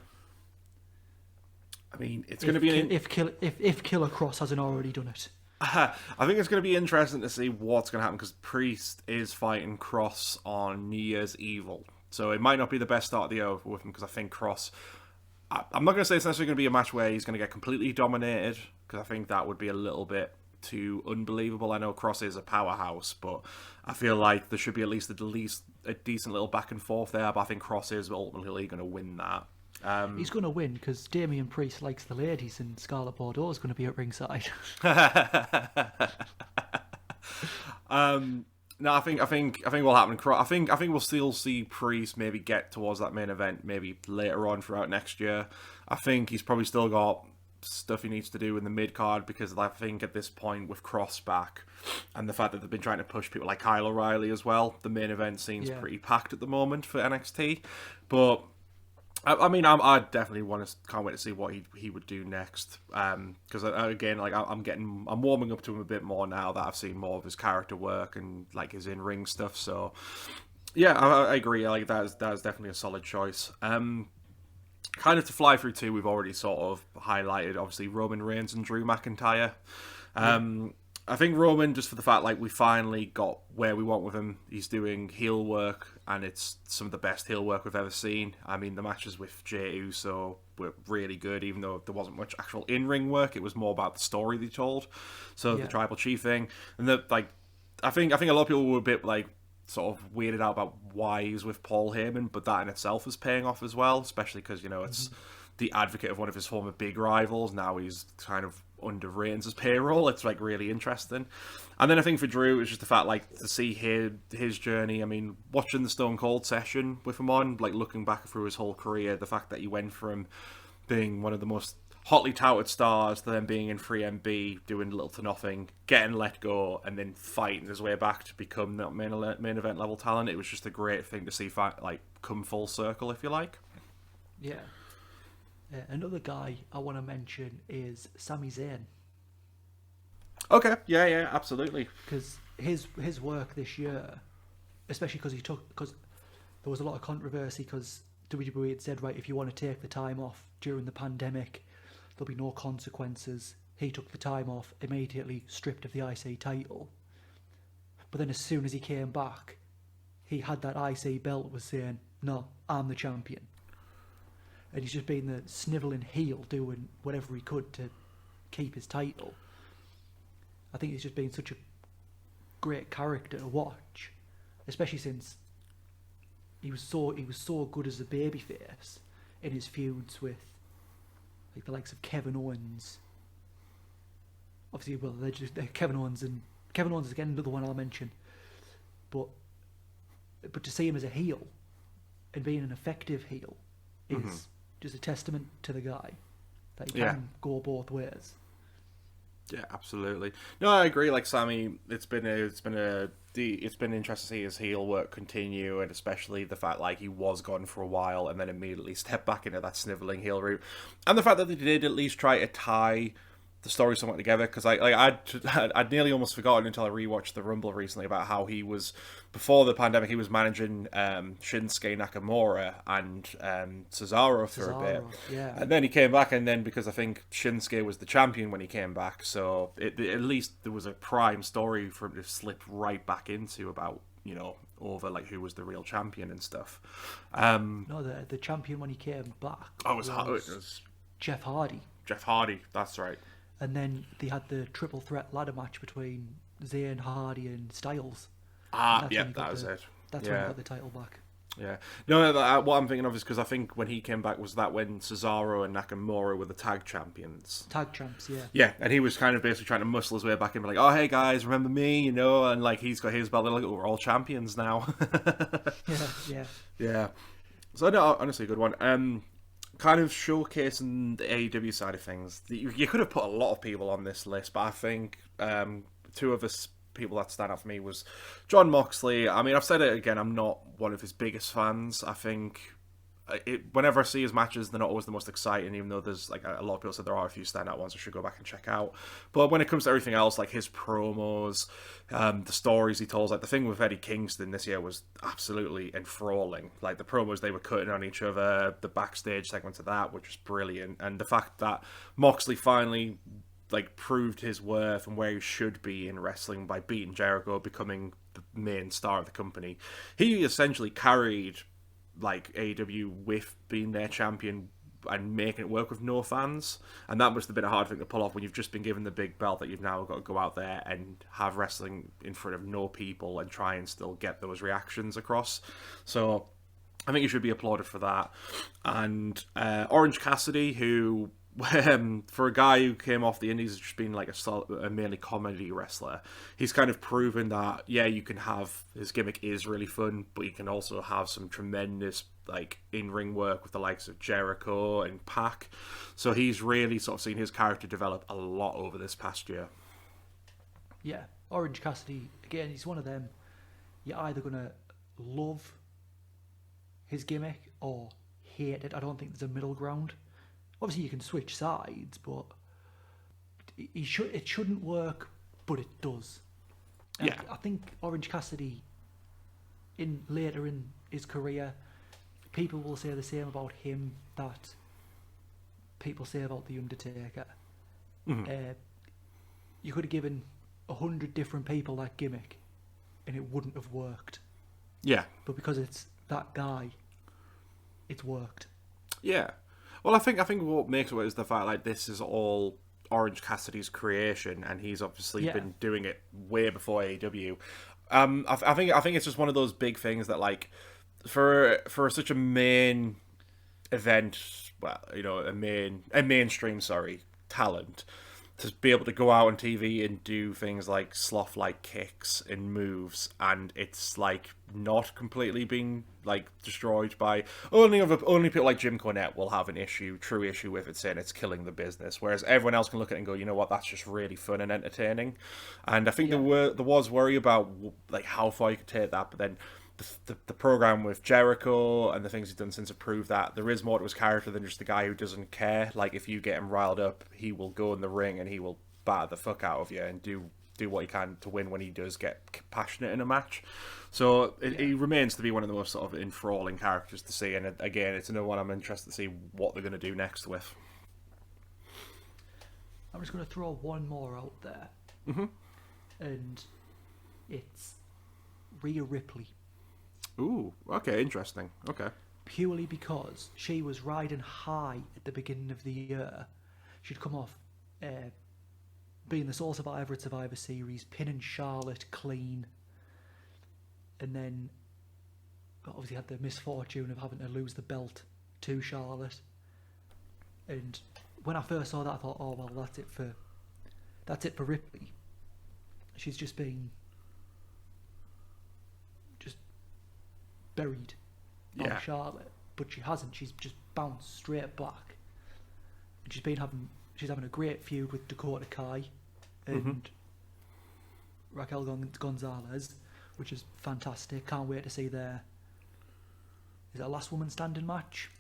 Speaker 2: I mean, it's going to be
Speaker 3: if Killer Cross hasn't already done it.
Speaker 2: I think it's going to be interesting to see what's going to happen, because Priest is fighting Cross on New Year's Evil, so it might not be the best start of the year with him, because I think Cross, I'm not going to say it's necessarily going to be a match where he's going to get completely dominated, because I think that would be a little bit too unbelievable. I know Cross is a powerhouse, but I feel like there should be at least a decent little back and forth there, but I think Cross is ultimately going to win that.
Speaker 3: He's going to win because Damian Priest likes the ladies, and Scarlett Bordeaux is going to be at ringside.
Speaker 2: No, I think what'll happen. I think we'll still see Priest maybe get towards that main event maybe later on throughout next year. I think he's probably still got stuff he needs to do in the mid card, because I think at this point with Cross back and the fact that they've been trying to push people like Kyle O'Reilly as well, the main event seems pretty packed at the moment for NXT. But I mean, I definitely can't wait to see what he would do next. Because again, like I'm warming up to him a bit more now that I've seen more of his character work and like his in ring stuff. So yeah, I agree. Like that is definitely a solid choice. Kind of to fly through too, we've already sort of highlighted obviously Roman Reigns and Drew McIntyre. I think Roman, just for the fact like we finally got where we want with him, he's doing heel work, and it's some of the best heel work we've ever seen. I mean, the matches with Jey Uso were really good, even though there wasn't much actual in-ring work. It was more about the story they told. So the Tribal Chief thing, and I think a lot of people were a bit like sort of weirded out about why he's with Paul Heyman, but that in itself is paying off as well, especially because it's the advocate of one of his former big rivals. Now he's kind of under Reigns' payroll. It's like really interesting. And then I think for Drew, it's just the fact like to see his journey. I mean, watching the Stone Cold session with him on, like looking back through his whole career, the fact that he went from being one of the most hotly touted stars to then being in 3MB, doing little to nothing, getting let go, and then fighting his way back to become that main event level talent. It was just a great thing to see come full circle, if you like.
Speaker 3: Yeah. Another guy I want to mention is Sami Zayn.
Speaker 2: Okay, yeah, absolutely.
Speaker 3: Because his work this year, especially because there was a lot of controversy, because WWE had said, right, if you want to take the time off during the pandemic, there'll be no consequences. He took the time off, immediately stripped of the IC title. But then as soon as he came back, he had that IC belt, was saying, no, I'm the champion. And he's just been the snivelling heel, doing whatever he could to keep his title. I think he's just been such a great character to watch, especially since he was so good as a babyface in his feuds with like the likes of Kevin Owens. Obviously, well, they're Kevin Owens is again another one I'll mention. But to see him as a heel and being an effective heel is just a testament to the guy. that you can go both ways.
Speaker 2: Yeah, absolutely. No, I agree. Like Sammy, it's been interesting to see his heel work continue, and especially the fact like he was gone for a while and then immediately stepped back into that sniveling heel route, and the fact that they did at least try to tie the story somewhat together. Because I'd nearly almost forgotten until I rewatched the Rumble recently about how he was, before the pandemic, he was managing Shinsuke Nakamura and Cesaro for a bit.
Speaker 3: Yeah.
Speaker 2: And then he came back, and then because I think Shinsuke was the champion when he came back, so at least there was a prime story for him to slip right back into about, over like who was the real champion and stuff.
Speaker 3: No, the champion when he came back
Speaker 2: was
Speaker 3: Jeff Hardy.
Speaker 2: Jeff Hardy, that's right.
Speaker 3: And then they had the triple threat ladder match between Zayn, Hardy, and Styles.
Speaker 2: Yeah, that was it.
Speaker 3: That's when he got the title back.
Speaker 2: Yeah. No, what I'm thinking of is because I think when he came back was that when Cesaro and Nakamura were the tag champions.
Speaker 3: Tag champs, yeah.
Speaker 2: Yeah, and he was kind of basically trying to muscle his way back in, like, oh, hey guys, remember me, and like he's got his belt, like, oh, we're all champions now. Yeah. So, no, honestly, a good one. Kind of showcasing the AEW side of things. You could have put a lot of people on this list, but I think two of us people that stand out for me was Jon Moxley. I mean, I've said it again, I'm not one of his biggest fans. I think whenever I see his matches, they're not always the most exciting, even though there's like a lot of people said there are a few standout ones I should go back and check out. But when it comes to everything else, like his promos, the stories he tells, like the thing with Eddie Kingston this year was absolutely enthralling. Like the promos they were cutting on each other, the backstage segments of that, which was brilliant. And the fact that Moxley finally like proved his worth and where he should be in wrestling by beating Jericho, becoming the main star of the company. He essentially carried like AEW with being their champion and making it work with no fans, and that must have been a hard thing to pull off when you've just been given the big belt that you've now got to go out there and have wrestling in front of no people and try and still get those reactions across. So I think you should be applauded for that. And Orange Cassidy, who for a guy who came off the indies as just being like a mainly comedy wrestler, he's kind of proven that you can have, his gimmick is really fun, but you can also have some tremendous like in-ring work with the likes of Jericho and Pac. So he's really sort of seen his character develop a lot over this past year.
Speaker 3: Yeah, Orange Cassidy, again, he's one of them, you're either gonna love his gimmick or hate it. I don't think there's a middle ground. Obviously, you can switch sides, but it shouldn't work, but it does. And I think Orange Cassidy, later in his career, people will say the same about him that people say about The Undertaker. Mm-hmm. You could have given 100 different people that gimmick, and it wouldn't have worked.
Speaker 2: Yeah.
Speaker 3: But because it's that guy, it's worked.
Speaker 2: Yeah. Well, I think what makes it work is the fact like this is all Orange Cassidy's creation, and he's obviously been doing it way before AEW. I think it's just one of those big things that like for such a main event, well, a mainstream talent, to be able to go out on TV and do things like sloth-like kicks and moves, and it's like not completely being like destroyed by only people like Jim Cornette will have true issue with it, saying it's killing the business, whereas everyone else can look at it and go, you know what, that's just really fun and entertaining. And I think there was worry about like how far you could take that, but then the program with Jericho and the things he's done since have proved that there is more to his character than just the guy who doesn't care. Like if you get him riled up, he will go in the ring and he will batter the fuck out of you and do what he can to win when he does get passionate in a match. So he remains to be one of the most sort of enthralling characters to see, and again, it's another one I'm interested to see what they're going to do next with.
Speaker 3: I'm just going to throw one more out there, and it's Rhea Ripley.
Speaker 2: Ooh, okay, interesting. Okay.
Speaker 3: Purely because she was riding high at the beginning of the year. She'd come off being the sole survivor at Survivor Series, pinning Charlotte clean, and then obviously had the misfortune of having to lose the belt to Charlotte. And when I first saw that, I thought, oh well, that's it for Ripley. She's just been buried by Charlotte, but she hasn't. She's just bounced straight back, She's having a great feud with Dakota Kai and Raquel Gonzalez, which is fantastic. Can't wait to see their... Is it a last woman standing match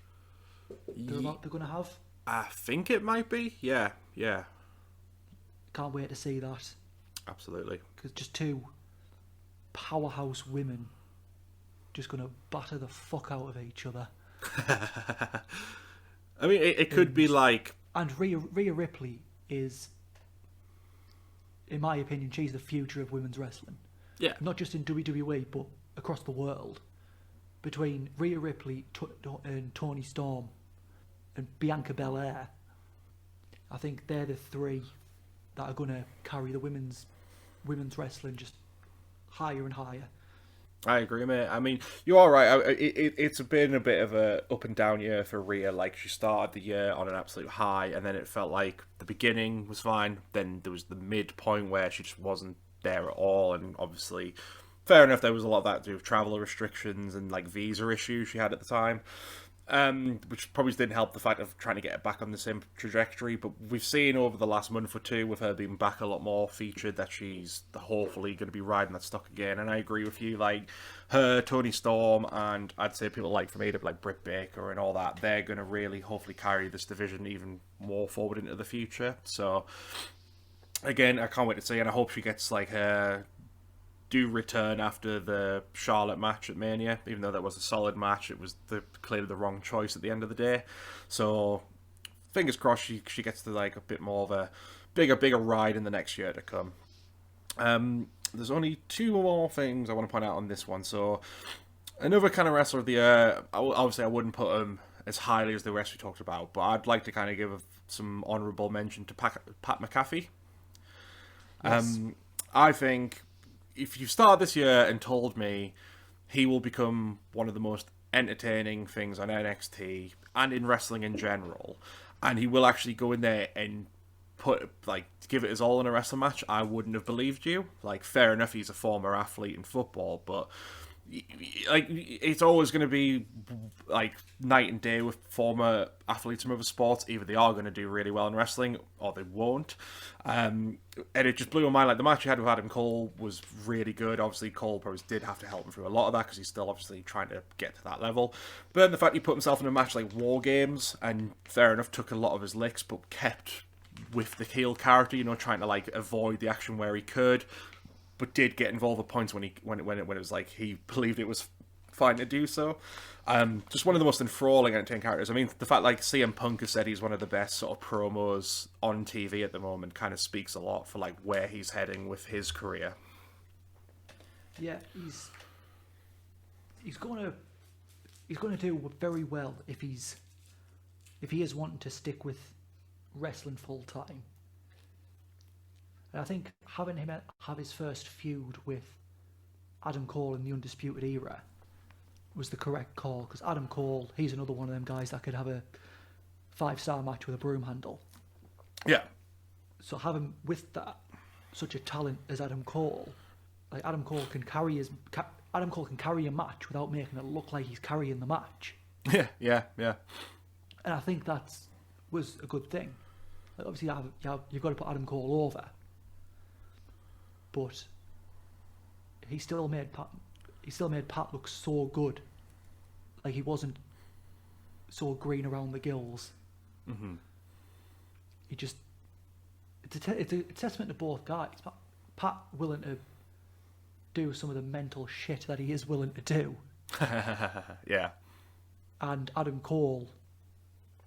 Speaker 3: they're going to have?
Speaker 2: I think it might be. Yeah.
Speaker 3: Can't wait to see that.
Speaker 2: Absolutely.
Speaker 3: Because just two powerhouse women just going to batter the fuck out of each other.
Speaker 2: I mean, it could be like...
Speaker 3: And Rhea Ripley is, in my opinion, she's the future of women's wrestling.
Speaker 2: Yeah.
Speaker 3: Not just in WWE, but across the world. Between Rhea Ripley and Toni Storm and Bianca Belair, I think they're the three that are going to carry the women's wrestling just higher and higher.
Speaker 2: I agree, mate. I mean, you are right. It's been a bit of a up and down year for Rhea. Like, she started the year on an absolute high, and then it felt like the beginning was fine. Then there was the midpoint where she just wasn't there at all, and obviously, fair enough, there was a lot of that to do with travel restrictions and like visa issues she had at the time. Which probably didn't help the fact of trying to get it back on the same trajectory. But we've seen over the last month or two, with her being back a lot more featured, that she's hopefully going to be riding that stock again. And I agree with you, like her, Toni Storm, and I'd say people like from AW, like Britt Baker and all that, they're going to really hopefully carry this division even more forward into the future. So again, I can't wait to see, and I hope she gets like her do return after the Charlotte match at Mania. Even though that was a solid match, it was clearly the wrong choice at the end of the day. So fingers crossed she gets to like a bit more of a bigger ride in the next year to come. There's only two more things I want to point out on this one. So another kind of wrestler of the year, obviously I wouldn't put him as highly as the rest we talked about, but I'd like to kind of give some honourable mention to Pat McAfee.
Speaker 3: Yes.
Speaker 2: I think if you started this year and told me he will become one of the most entertaining things on NXT and in wrestling in general, and he will actually go in there and give it his all in a wrestling match, I wouldn't have believed you. Like, fair enough, he's a former athlete in football, but like, it's always going to be like night and day with former athletes from other sports. Either they are going to do really well in wrestling or they won't. And it just blew my mind. Like, the match he had with Adam Cole was really good. Obviously, Cole probably did have to help him through a lot of that because he's still obviously trying to get to that level. But then the fact he put himself in a match like War Games, and fair enough, took a lot of his licks, but kept with the heel character, you know, trying to like avoid the action where he could, but did get involved at points when it was like he believed it was fine to do so. Just one of the most enthralling entertaining characters. I mean, the fact like CM Punk has said he's one of the best sort of promos on TV at the moment kind of speaks a lot for like where he's heading with his career.
Speaker 3: Yeah, he's going to do very well if he is wanting to stick with wrestling full time. And I think having him have his first feud with Adam Cole in the Undisputed Era was the correct call, because Adam Cole, he's another one of them guys that could have a 5-star match with a broom handle.
Speaker 2: Yeah.
Speaker 3: So having with that such a talent as Adam Cole, like Adam Cole can carry a match without making it look like he's carrying the match.
Speaker 2: Yeah.
Speaker 3: And I think that was a good thing. Like, obviously, you've got to put Adam Cole over, but he still made Pat look so good. Like, he wasn't so green around the gills.
Speaker 2: Mm-hmm.
Speaker 3: It's a testament to both guys. Pat willing to do some of the mental shit that he is willing to do.
Speaker 2: Yeah.
Speaker 3: And Adam Cole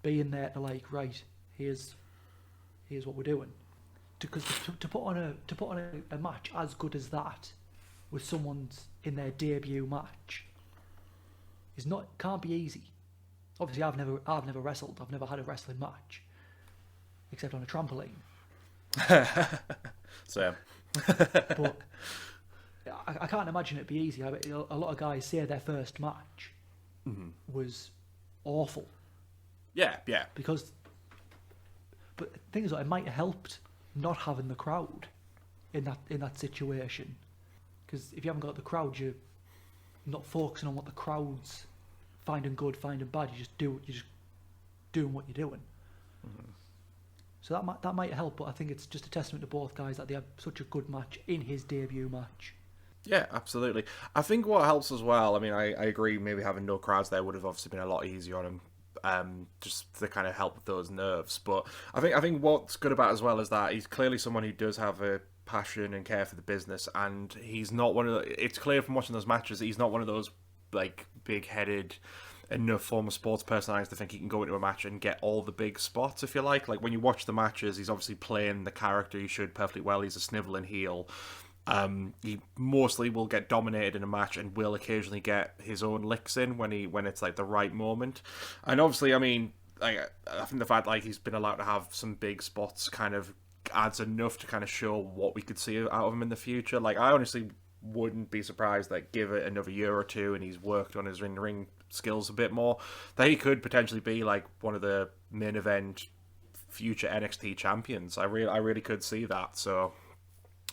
Speaker 3: being there to like, right, here's what we're doing. Because to put on a match as good as that with someone's in their debut match can't be easy. Obviously, I've never wrestled. I've never had a wrestling match except on a trampoline.
Speaker 2: Same.
Speaker 3: But I can't imagine it'd be easy. A lot of guys say their first match was awful.
Speaker 2: Yeah.
Speaker 3: But the thing is, it might have helped not having the crowd in that situation, because if you haven't got the crowd, you're not focusing on what the crowd's finding good, finding bad. You're just doing what you're doing. So that might help, but I think it's just a testament to both guys that they had such a good match in his debut match.
Speaker 2: Yeah, absolutely. I think what helps as well, I mean, I agree, maybe having no crowds there would have obviously been a lot easier on him, just to kind of help with those nerves. But I think what's good about it as well is that he's clearly someone who does have a passion and care for the business, and he's not one of the, it's clear from watching those matches that he's not one of those, like, big-headed enough former sports personalities to think he can go into a match and get all the big spots, if you like. Like, when you watch the matches, he's obviously playing the character he should perfectly well. He's a snivelling heel. He mostly will get dominated in a match and will occasionally get his own licks in when it's like the right moment. And obviously, I mean, I think the fact like he's been allowed to have some big spots kind of adds enough to kind of show what we could see out of him in the future. Like, I honestly wouldn't be surprised that give it another year or two and he's worked on his ring skills a bit more, that he could potentially be like one of the main event future NXT champions. I really could see that. So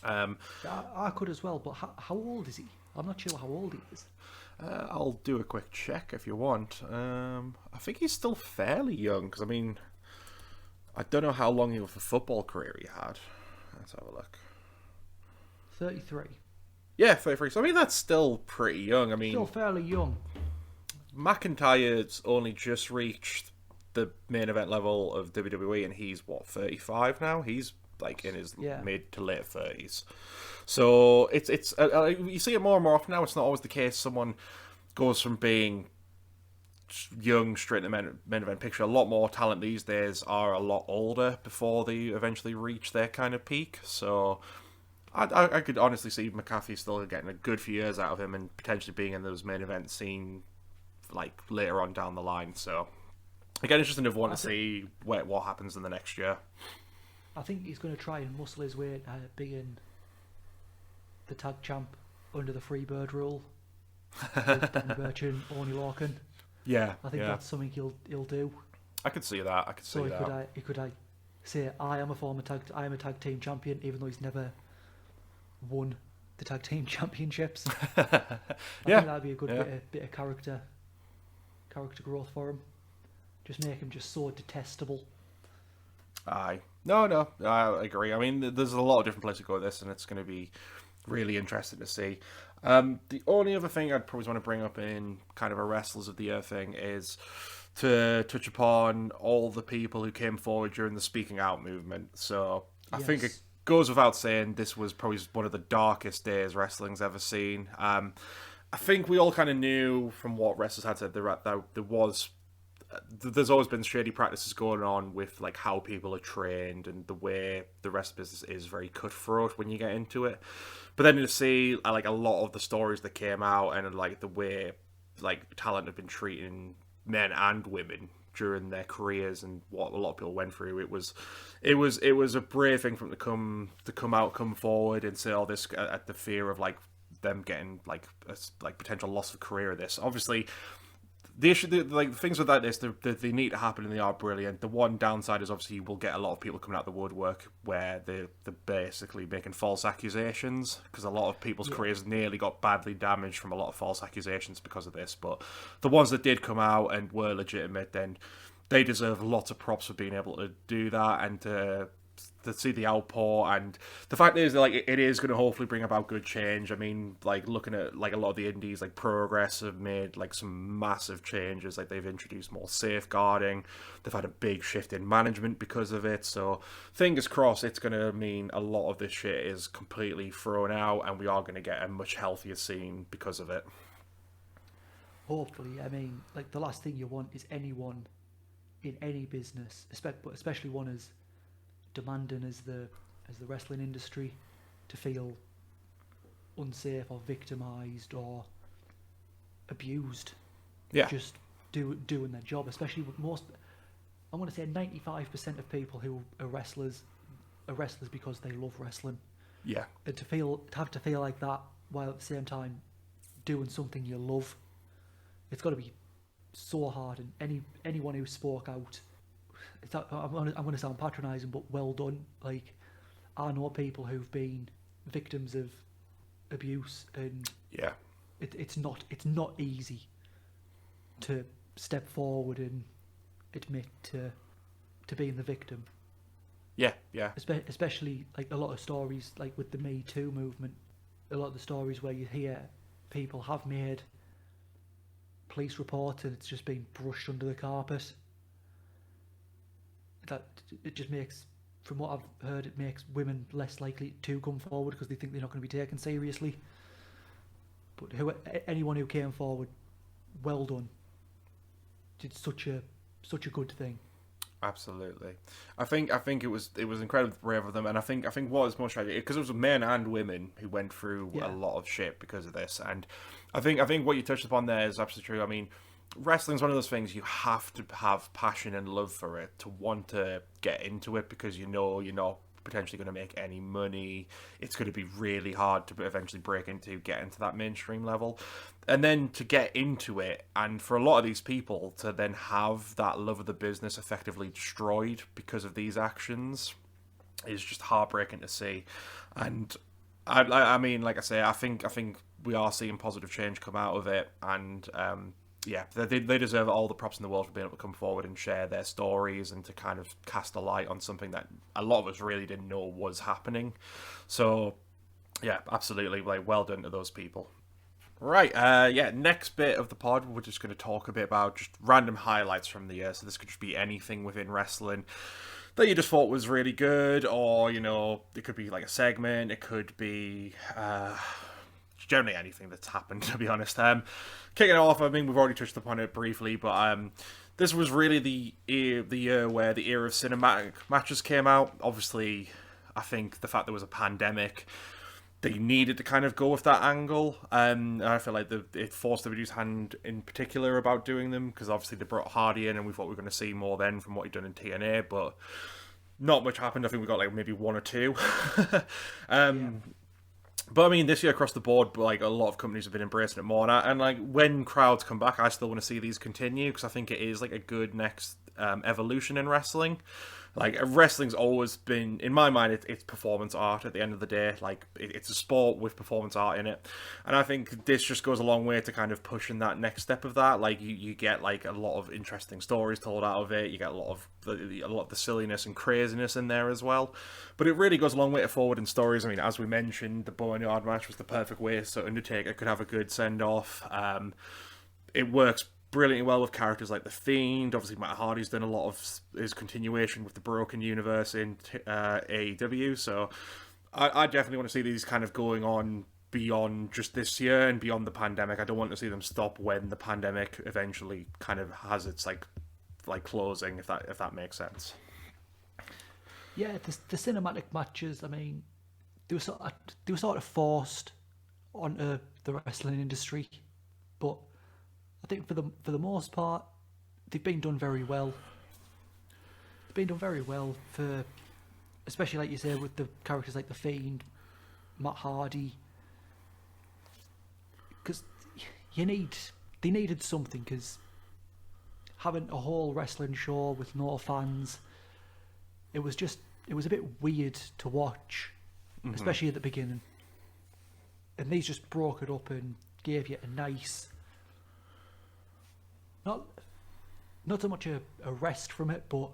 Speaker 3: I could as well, but how old is he? I'm not sure how old he is.
Speaker 2: I'll do a quick check if you want. I think he's still fairly young, because I mean, I don't know how long of a football career he had. Let's have a look.
Speaker 3: 33.
Speaker 2: Yeah, 33. So I mean, that's still pretty young. I mean,
Speaker 3: Still fairly young.
Speaker 2: McIntyre's only just reached the main event level of WWE, and he's what, 35 now? He's like in his mid to late 30s. So it's you see it more and more often now. It's not always the case. Someone goes from being young straight in the main event picture. A lot more talent these days are a lot older before they eventually reach their kind of peak. So I could honestly see McAfee still getting a good few years out of him and potentially being in those main event scene like later on down the line. So again, it's just another one to see what happens in the next year.
Speaker 3: I think he's going to try and muscle his way to being the tag champ under the Freebird rule. With Dan Birch and Oney Lorcan.
Speaker 2: Yeah,
Speaker 3: I think that's something he'll do.
Speaker 2: I could see that.
Speaker 3: So he could say, I am a tag team champion, even though he's never won the tag team championships. I think that'd be a good bit of character growth for him. Just make him just so detestable.
Speaker 2: Aye. No, I agree. I mean, there's a lot of different places to go with this, and it's going to be really interesting to see. The only other thing I'd probably want to bring up in kind of a Wrestlers of the Year thing is to touch upon all the people who came forward during the Speaking Out movement. So I think it goes without saying this was probably one of the darkest days wrestling's ever seen. I think we all kind of knew from what wrestlers had said there's always been shady practices going on with like how people are trained and the way the rest of the business is very cutthroat when you get into it. But then to see like a lot of the stories that came out and like the way like talent have been treating men and women during their careers and what a lot of people went through, it was a brave thing for them to come forward and say all this at the fear of like them getting like a potential loss of career of this. Obviously, the issue, like things with that is they need to happen and they are brilliant. The one downside is obviously you will get a lot of people coming out of the woodwork where they're basically making false accusations, because a lot of people's careers nearly got badly damaged from a lot of false accusations because of this. But the ones that did come out and were legitimate, then they deserve lots of props for being able to do that and to see the outpour. And the fact is that like it is going to hopefully bring about good change. I mean, like looking at like a lot of the indies, like Progress have made like some massive changes. Like they've introduced more safeguarding, they've had a big shift in management because of it. So fingers crossed it's going to mean a lot of this shit is completely thrown out and we are going to get a much healthier scene because of it.
Speaker 3: Hopefully. I mean, like the last thing you want is anyone in any business, especially one as demanding as the wrestling industry, to feel unsafe or victimized or abused. Just doing their job, especially with most, I want to say 95% of people who are wrestlers because they love wrestling. And to have to feel like that while at the same time doing something you love, it's got to be so hard. And anyone who spoke out, I'm going to sound patronising, but well done. Like, I know people who've been victims of abuse, and it's not easy to step forward and admit to being the victim.
Speaker 2: Yeah.
Speaker 3: Especially like a lot of stories like with the Me Too movement, a lot of the stories where you hear people have made police reports and it's just been brushed under the carpet. That it just makes, from what I've heard, it makes women less likely to come forward because they think they're not going to be taken seriously. But anyone who came forward, well done. Did such a good thing.
Speaker 2: Absolutely. I think it was incredibly brave of them, and I think what was most tragic, because it was men and women who went through a lot of shit because of this, and I think what you touched upon there is absolutely true. I mean, wrestling's one of those things you have to have passion and love for it to want to get into it, because you're not potentially going to make any money. It's going to be really hard to eventually get into that mainstream level, and then to get into it, and for a lot of these people to then have that love of the business effectively destroyed because of these actions is just heartbreaking to see. And I mean, like I say, I think we are seeing positive change come out of it, and yeah, they deserve all the props in the world for being able to come forward and share their stories and to kind of cast a light on something that a lot of us really didn't know was happening. So, yeah, absolutely, like, well done to those people. Right, next bit of the pod, we're just going to talk a bit about just random highlights from the year. So this could just be anything within wrestling that you just thought was really good, or, it could be like a segment, it could be generally anything that's happened, to be honest. Kicking it off, I mean, we've already touched upon it briefly, but this was really the year where the era of cinematic matches came out. Obviously, I think the fact there was a pandemic, they needed to kind of go with that angle. And I feel like it forced the reduced hand in particular about doing them, because obviously they brought Hardy in, and we thought we were going to see more then from what he'd done in TNA, but not much happened. I think we got like maybe one or two. But I mean, this year across the board, like, a lot of companies have been embracing it more, and like, when crowds come back, I still want to see these continue, because I think it is like a good next evolution in wrestling. Like, wrestling's always been, in my mind, it's performance art at the end of the day. Like, it's a sport with performance art in it. And I think this just goes a long way to kind of pushing that next step of that. Like, you get, like, a lot of interesting stories told out of it. You get a lot of the silliness and craziness in there as well. But it really goes a long way to forwarding stories. I mean, as we mentioned, the Boneyard match was the perfect way so Undertaker could have a good send-off. It works brilliantly well with characters like The Fiend. Obviously, Matt Hardy's done a lot of his continuation with the Broken Universe in AEW, so I definitely want to see these kind of going on beyond just this year and beyond the pandemic. I don't want to see them stop when the pandemic eventually kind of has its like closing, if that makes sense.
Speaker 3: Yeah, the cinematic matches, I mean, they were sort of forced onto the wrestling industry, but I think for the most part, they've been done very well. They've been done very well for, especially like you say, with the characters like The Fiend, Matt Hardy, because they needed something, because having a whole wrestling show with no fans, it was a bit weird to watch, especially at the beginning. And these just broke it up and gave you a nice, not so much a rest from it, but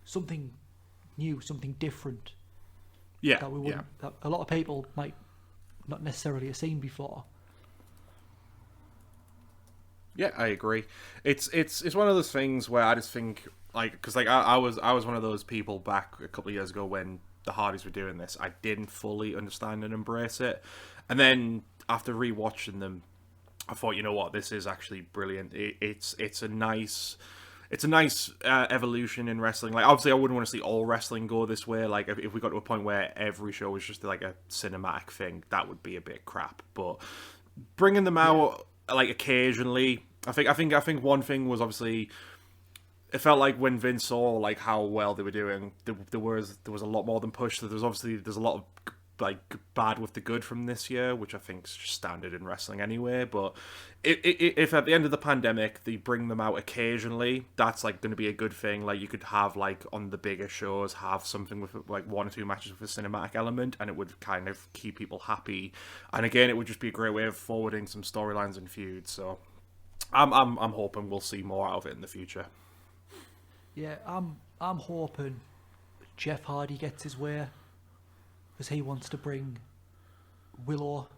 Speaker 3: something new, something different.
Speaker 2: Yeah,
Speaker 3: that a lot of people might not necessarily have seen before.
Speaker 2: Yeah, I agree. It's one of those things where I just think, like, because like I was one of those people back a couple of years ago when the Hardys were doing this. I didn't fully understand and embrace it, and then after rewatching them, I thought, you know what, this is actually brilliant. It's a nice evolution in wrestling. Like, obviously, I wouldn't want to see all wrestling go this way. Like, if we got to a point where every show was just like a cinematic thing, that would be a bit crap. But bringing them out like occasionally, I think one thing was, obviously, it felt like when Vince saw like how well they were doing, there was a lot more than push. So there's a lot of like bad with the good from this year, which I think is just standard in wrestling anyway. But if at the end of the pandemic they bring them out occasionally, that's like going to be a good thing. Like, you could have, like, on the bigger shows, have something with like one or two matches with a cinematic element, and it would kind of keep people happy. And again, it would just be a great way of forwarding some storylines and feuds. So I'm hoping we'll see more out of it in the future.
Speaker 3: Yeah, I'm hoping Jeff Hardy gets his way, because he wants to bring Willow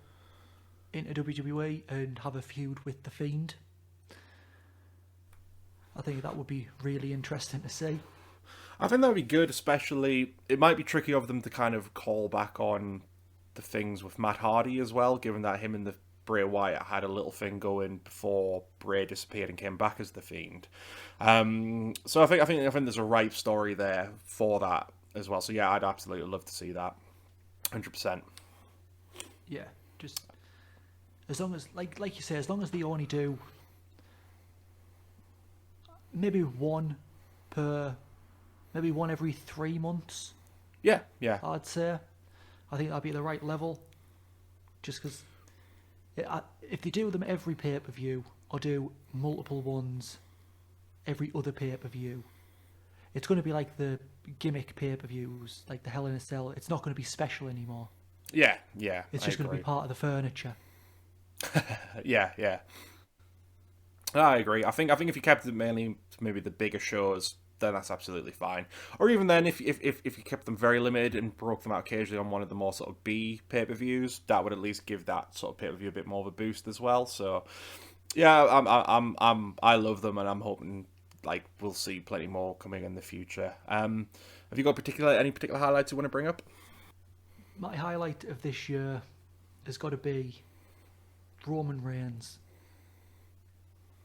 Speaker 3: into WWE and have a feud with The Fiend. I think that would be really interesting to see.
Speaker 2: I think that would be good, especially... It might be tricky of them to kind of call back on the things with Matt Hardy as well, given that him and the Bray Wyatt had a little thing going before Bray disappeared and came back as The Fiend. So I think there's a ripe story there for that as well. So yeah, I'd absolutely love to see that. 100%.
Speaker 3: Yeah, just as long as, like you say, as long as they only do maybe one every 3 months.
Speaker 2: Yeah.
Speaker 3: I'd say. I think that'd be the right level. Just because if they do them every pay-per-view or do multiple ones every other pay-per-view, it's going to be like the gimmick pay-per-views, like the Hell in a Cell. It's not going to be special anymore.
Speaker 2: Yeah.
Speaker 3: It's just going to be part of the furniture.
Speaker 2: Yeah. I agree. I think if you kept it mainly to maybe the bigger shows, then that's absolutely fine. Or even then, if you kept them very limited and broke them out occasionally on one of the more sort of B pay-per-views, that would at least give that sort of pay-per-view a bit more of a boost as well. So, yeah, I love them, and I'm hoping like we'll see plenty more coming in the future. Have you got any particular highlights you want to bring up?
Speaker 3: My highlight of this year has got to be Roman Reigns.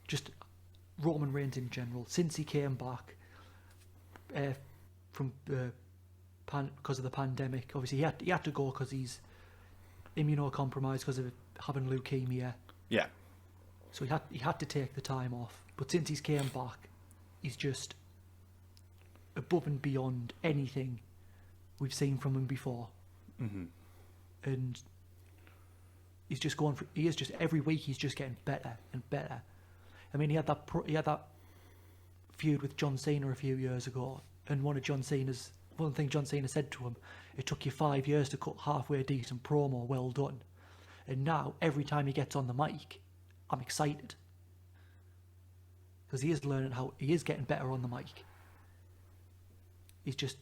Speaker 3: Just Roman Reigns in general. Since he came back from because of the pandemic, obviously he had to go because he's immunocompromised because of having leukemia.
Speaker 2: Yeah.
Speaker 3: So he had to take the time off. But since he's came back, he's just above and beyond anything we've seen from him before.
Speaker 2: Mm-hmm.
Speaker 3: And he's just going for. He is just every week. He's just getting better and better. I mean, he had that feud with John Cena a few years ago, and one thing John Cena said to him, "It took you 5 years to cut halfway decent promo. Well done." And now every time he gets on the mic, I'm excited because he is learning he is getting better on the mic. He's just.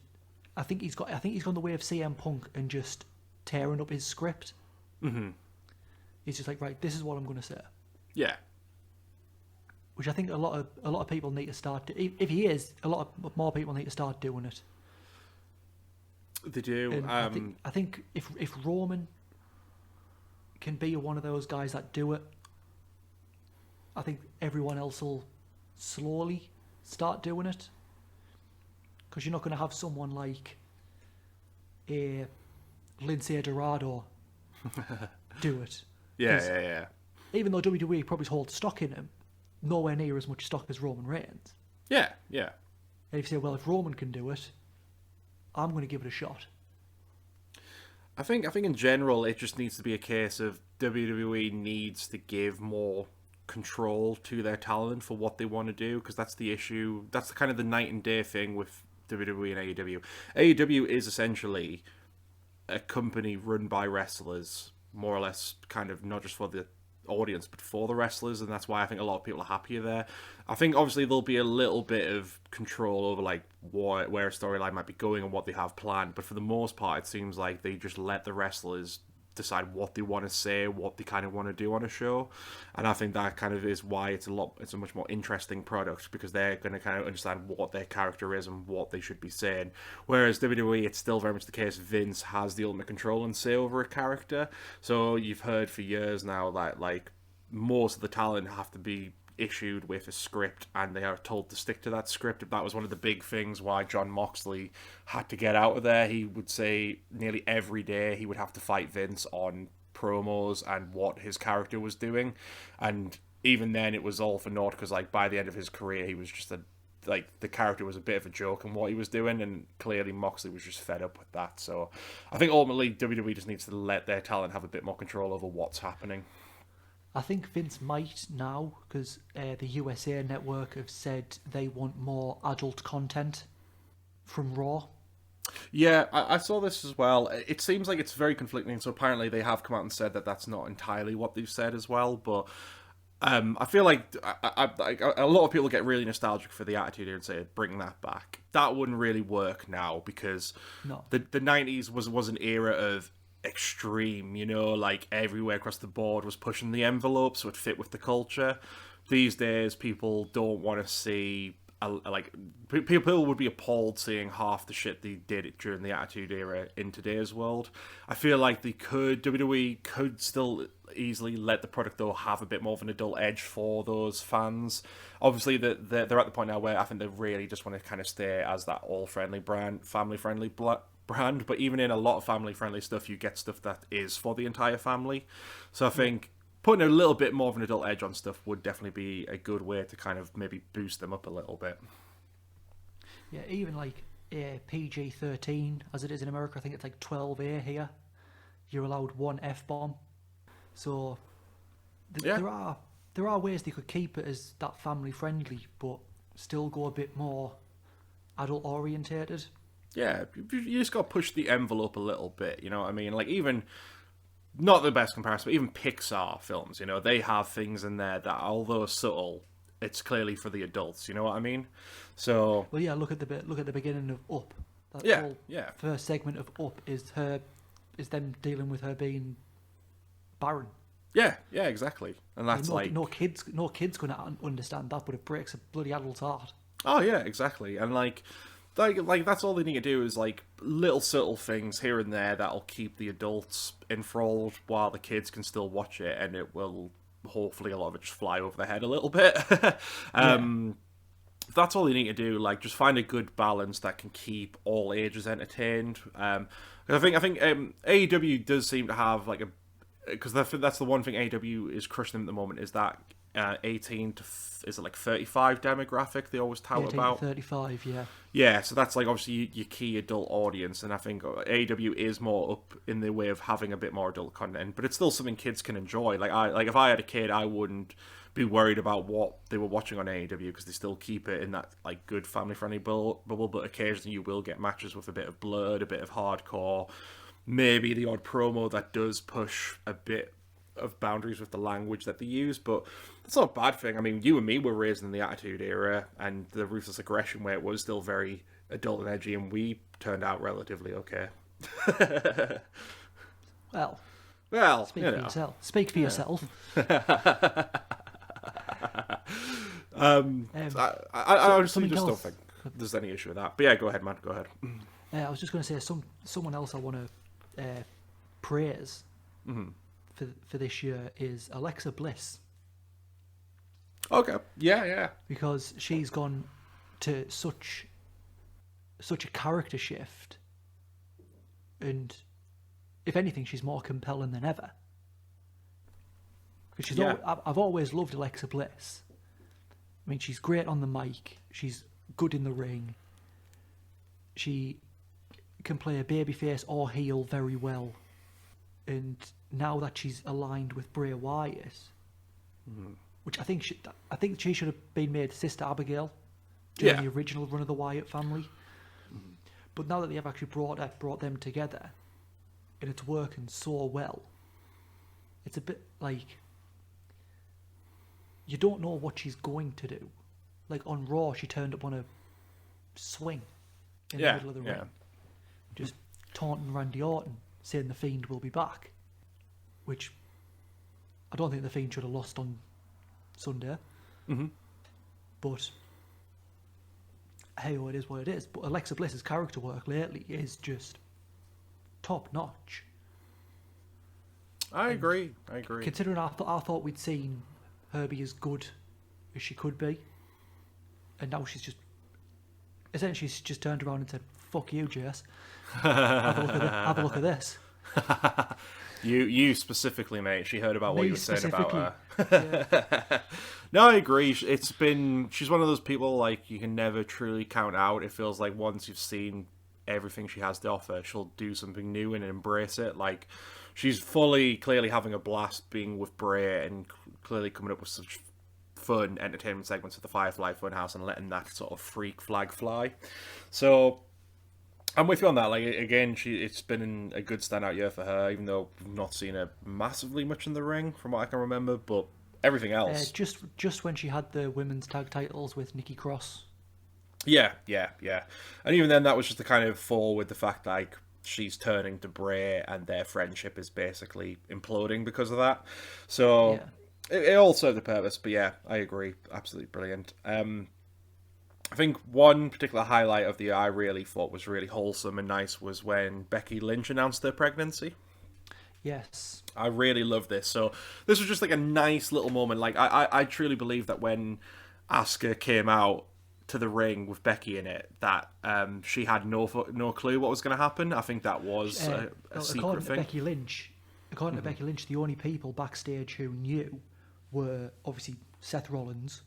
Speaker 3: I think he's gone the way of CM Punk and just tearing up his script.
Speaker 2: Mm-hmm.
Speaker 3: He's just like, right, this is what I'm going to say.
Speaker 2: Yeah.
Speaker 3: Which I think a lot of people need to start. If he is, a lot of more people need to start doing it.
Speaker 2: They do.
Speaker 3: And I think if Roman can be one of those guys that do it, I think everyone else will slowly start doing it. Because you're not going to have someone like a Lindsay Dorado do it.
Speaker 2: Yeah.
Speaker 3: Even though WWE probably holds stock in him, nowhere near as much stock as Roman Reigns.
Speaker 2: Yeah.
Speaker 3: And if you say, well, if Roman can do it, I'm going to give it a shot.
Speaker 2: I think in general, it just needs to be a case of WWE needs to give more control to their talent for what they want to do, because that's the issue. That's kind of the night and day thing with WWE and AEW. AEW is essentially a company run by wrestlers, more or less, kind of not just for the audience but for the wrestlers, and that's why I think a lot of people are happier there. I think obviously there'll be a little bit of control over like where a storyline might be going and what they have planned, but for the most part it seems like they just let the wrestlers decide what they want to say, what they kind of want to do on a show, and I think that kind of is why it's a much more interesting product, because they're going to kind of understand what their character is and what they should be saying. Whereas WWE, it's still very much the case Vince has the ultimate control and say over a character. So you've heard for years now that like most of the talent have to be issued with a script, and they are told to stick to that script. That was one of the big things why Jon Moxley had to get out of there. He would say nearly every day he would have to fight Vince on promos and what his character was doing, and even then it was all for naught, because like by the end of his career he was just the character was a bit of a joke in what he was doing, and clearly Moxley was just fed up with that. So I think ultimately WWE just needs to let their talent have a bit more control over what's happening.
Speaker 3: I think Vince might now, because the USA Network have said they want more adult content from Raw.
Speaker 2: Yeah, I saw this as well. It seems like it's very conflicting, so apparently they have come out and said that that's not entirely what they've said as well, but I feel like a lot of people get really nostalgic for the Attitude Era and say bring that back. That wouldn't really work now because
Speaker 3: No.
Speaker 2: the 90s was an era of extreme, you know, like everywhere across the board was pushing the envelope so it fit with the culture. These days, people don't want to see people would be appalled seeing half the shit they did during the Attitude Era in today's world. I feel like WWE could still easily let the product though have a bit more of an adult edge for those fans. Obviously, they're at the point now where I think they really just want to kind of stay as that all-friendly brand, family-friendly brand. But even in a lot of family-friendly stuff, you get stuff that is for the entire family. So I think putting a little bit more of an adult edge on stuff would definitely be a good way to kind of maybe boost them up a little bit.
Speaker 3: Yeah, even like PG-13, as it is in America, I think it's like 12A here. You're allowed one F-bomb. So there are ways they could keep it as that family-friendly, but still go a bit more adult-orientated.
Speaker 2: Yeah, you just got to push the envelope a little bit, you know what I mean? Like, even, not the best comparison, but even Pixar films, you know, they have things in there that, although subtle, it's clearly for the adults, you know what I mean? So...
Speaker 3: Well, yeah, look at the beginning of Up.
Speaker 2: Yeah,
Speaker 3: whole
Speaker 2: yeah.
Speaker 3: First segment of Up is them dealing with her being barren.
Speaker 2: Yeah, exactly. And that's
Speaker 3: no kid's going to understand that, but it breaks a bloody adult's heart.
Speaker 2: Oh yeah, exactly. And like that's all they need to do is like little subtle things here and there that'll keep the adults enthralled while the kids can still watch it, and it will hopefully a lot of it just fly over their head a little bit. That's all they need to do. Like, just find a good balance that can keep all ages entertained. I think AEW does seem to have like because that's the one thing AEW is crushing them at the moment is that 18 to is it like 35 demographic they always tout
Speaker 3: 18
Speaker 2: about.
Speaker 3: to 35, yeah.
Speaker 2: Yeah, so that's like obviously your key adult audience, and I think AEW is more up in the way of having a bit more adult content, but it's still something kids can enjoy. Like if I had a kid, I wouldn't be worried about what they were watching on AEW because they still keep it in that like good family friendly bubble. But occasionally you will get matches with a bit of blood, a bit of hardcore, maybe the odd promo that does push a bit of boundaries with the language that they use, but that's not a bad thing. I mean, you and me were raised in the Attitude Era and the Ruthless Aggression where it was still very adult and edgy, and we turned out relatively okay.
Speaker 3: Well, speak
Speaker 2: you
Speaker 3: for
Speaker 2: know.
Speaker 3: yourself. Speak for yourself.
Speaker 2: I honestly just don't
Speaker 3: else.
Speaker 2: think there's any issue with that. But yeah, go ahead, man. Go ahead.
Speaker 3: I was just going to say someone else I want to praise for this year is Alexa Bliss.
Speaker 2: Okay. Yeah.
Speaker 3: Because she's gone to such a character shift, and if anything, she's more compelling than ever. Because I've always loved Alexa Bliss. I mean, she's great on the mic. She's good in the ring. She can play a babyface or heel very well. And now that she's aligned with Bray Wyatt, which I think she should have been made Sister Abigail during the original run of the Wyatt family. But now that they have actually brought them together, and it's working so well, it's a bit like you don't know what she's going to do. Like on Raw, she turned up on a swing in the middle of the ring, just taunting Randy Orton, saying the Fiend will be back, which I don't think the Fiend should have lost on Sunday. But hey, it is what it is. But Alexa Bliss's character work lately is just top notch.
Speaker 2: I agree.
Speaker 3: Considering I thought we'd seen her be as good as she could be, and now she's just turned around and said, "Fuck you, Jace. Have a look at this."
Speaker 2: You specifically, mate. She heard about what you were saying about her.
Speaker 3: Yeah.
Speaker 2: No, I agree. She's one of those people like you can never truly count out. It feels like once you've seen everything she has to offer, she'll do something new and embrace it. Like she's clearly having a blast being with Bray and clearly coming up with such fun entertainment segments at the Firefly Funhouse and letting that sort of freak flag fly. So I'm with you on that. Like again, it's been a good standout year for her, even though we've not seen her massively much in the ring from what I can remember. But everything else.
Speaker 3: Just when she had the women's tag titles with Nikki Cross.
Speaker 2: Yeah. And even then, that was just to kind of fall with the fact like she's turning to Bray and their friendship is basically imploding because of that. So it all served a purpose. But yeah, I agree. Absolutely brilliant. I think one particular highlight of the year I really thought was really wholesome and nice was when Becky Lynch announced her pregnancy.
Speaker 3: Yes.
Speaker 2: I really love this. So this was just like a nice little moment. Like I truly believe that when Asuka came out to the ring with Becky in it, that she had no clue what was going to happen. I think that was a secret thing.
Speaker 3: According to Becky Lynch, the only people backstage who knew were obviously Seth Rollins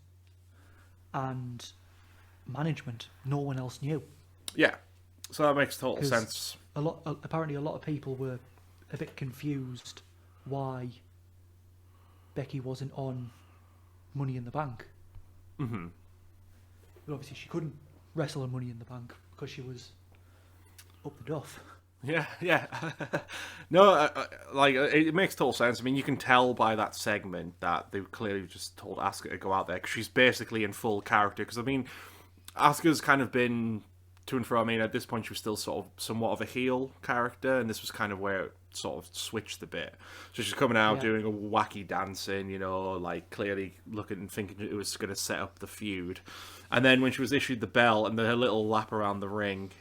Speaker 3: and management. No one else knew.
Speaker 2: Yeah, so that makes total sense.
Speaker 3: Apparently, a lot of people were a bit confused why Becky wasn't on Money in the Bank.
Speaker 2: Mm-hmm.
Speaker 3: But obviously, she couldn't wrestle on Money in the Bank because she was up the duff.
Speaker 2: Yeah. No, like it makes total sense. I mean, you can tell by that segment that they clearly just told Asuka to go out there because she's basically in full character. Because I mean, Asuka's kind of been to and fro. I mean, at this point, she was still sort of somewhat of a heel character, and this was kind of where it sort of switched a bit. So she's coming out doing a wacky dancing, you know, like clearly looking and thinking it was going to set up the feud. And then when she was issued the belt and her little lap around the ring,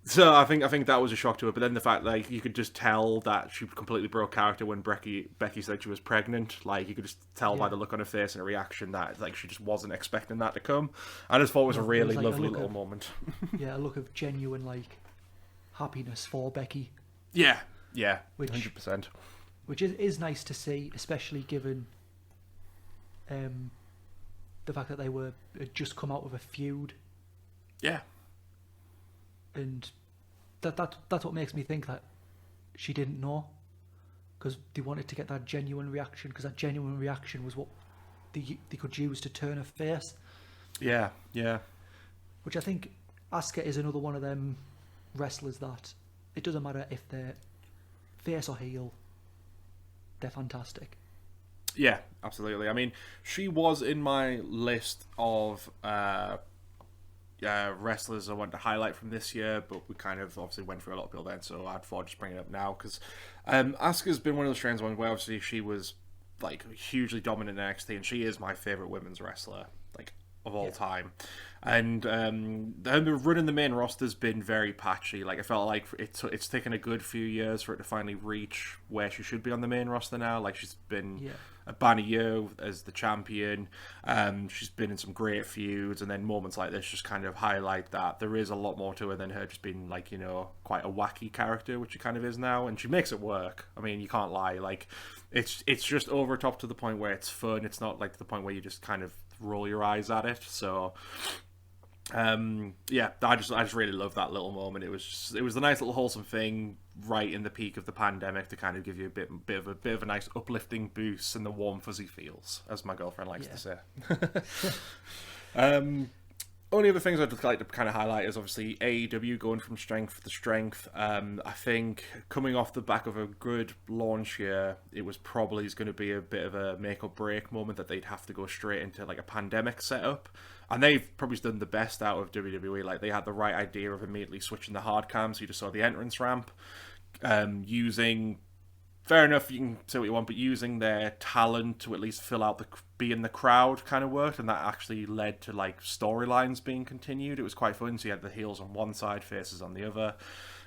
Speaker 2: so I think that was a shock to her. But then the fact like you could just tell that she completely broke character when Becky said she was pregnant. Like you could just tell by the look on her face and her reaction that like she just wasn't expecting that to come. I just thought it was a really lovely little moment.
Speaker 3: Yeah, a look of genuine like happiness for Becky.
Speaker 2: Yeah, 100%.
Speaker 3: Which is nice to see, especially given the fact that they had just come out of a feud.
Speaker 2: Yeah.
Speaker 3: And that's what makes me think that she didn't know, because they wanted to get that genuine reaction, because that genuine reaction was what they could use to turn her face.
Speaker 2: Yeah.
Speaker 3: Which I think Asuka is another one of them wrestlers that it doesn't matter if they're face or heel, they're fantastic.
Speaker 2: Yeah, absolutely. I mean, she was in my list of wrestlers I wanted to highlight from this year, but we kind of obviously went through a lot of people then, so I'd thought just bring it up now, because Asuka's been one of those strange ones where obviously she was like hugely dominant in NXT, and she is my favourite women's wrestler, like, of all time. And the run in the main roster's been very patchy. Like, I felt like it's taken a good few years for it to finally reach where she should be on the main roster now. Like, she's been a banner year as the champion. She's been in some great feuds, and then moments like this just kind of highlight that there is a lot more to her than her just being, like, you know, quite a wacky character, which she kind of is now, and she makes it work. I mean, you can't lie. Like, it's just over top to the point where it's fun. It's not like to the point where you just kind of roll your eyes at it. So I just really love that little moment. It was a nice little wholesome thing right in the peak of the pandemic to kind of give you a bit of a nice uplifting boost and the warm fuzzy feels, as my girlfriend likes to say. Only other things I'd like to kind of highlight is obviously AEW going from strength to strength. I think coming off the back of a good launch year, it was probably going to be a bit of a make or break moment that they'd have to go straight into like a pandemic setup. And they've probably done the best out of WWE. Like, they had the right idea of immediately switching the hard cam, so you just saw the entrance ramp, using, fair enough, you can say what you want, but using their talent to at least be in the crowd kind of worked, and that actually led to like storylines being continued. It was quite fun. So you had the heels on one side, faces on the other,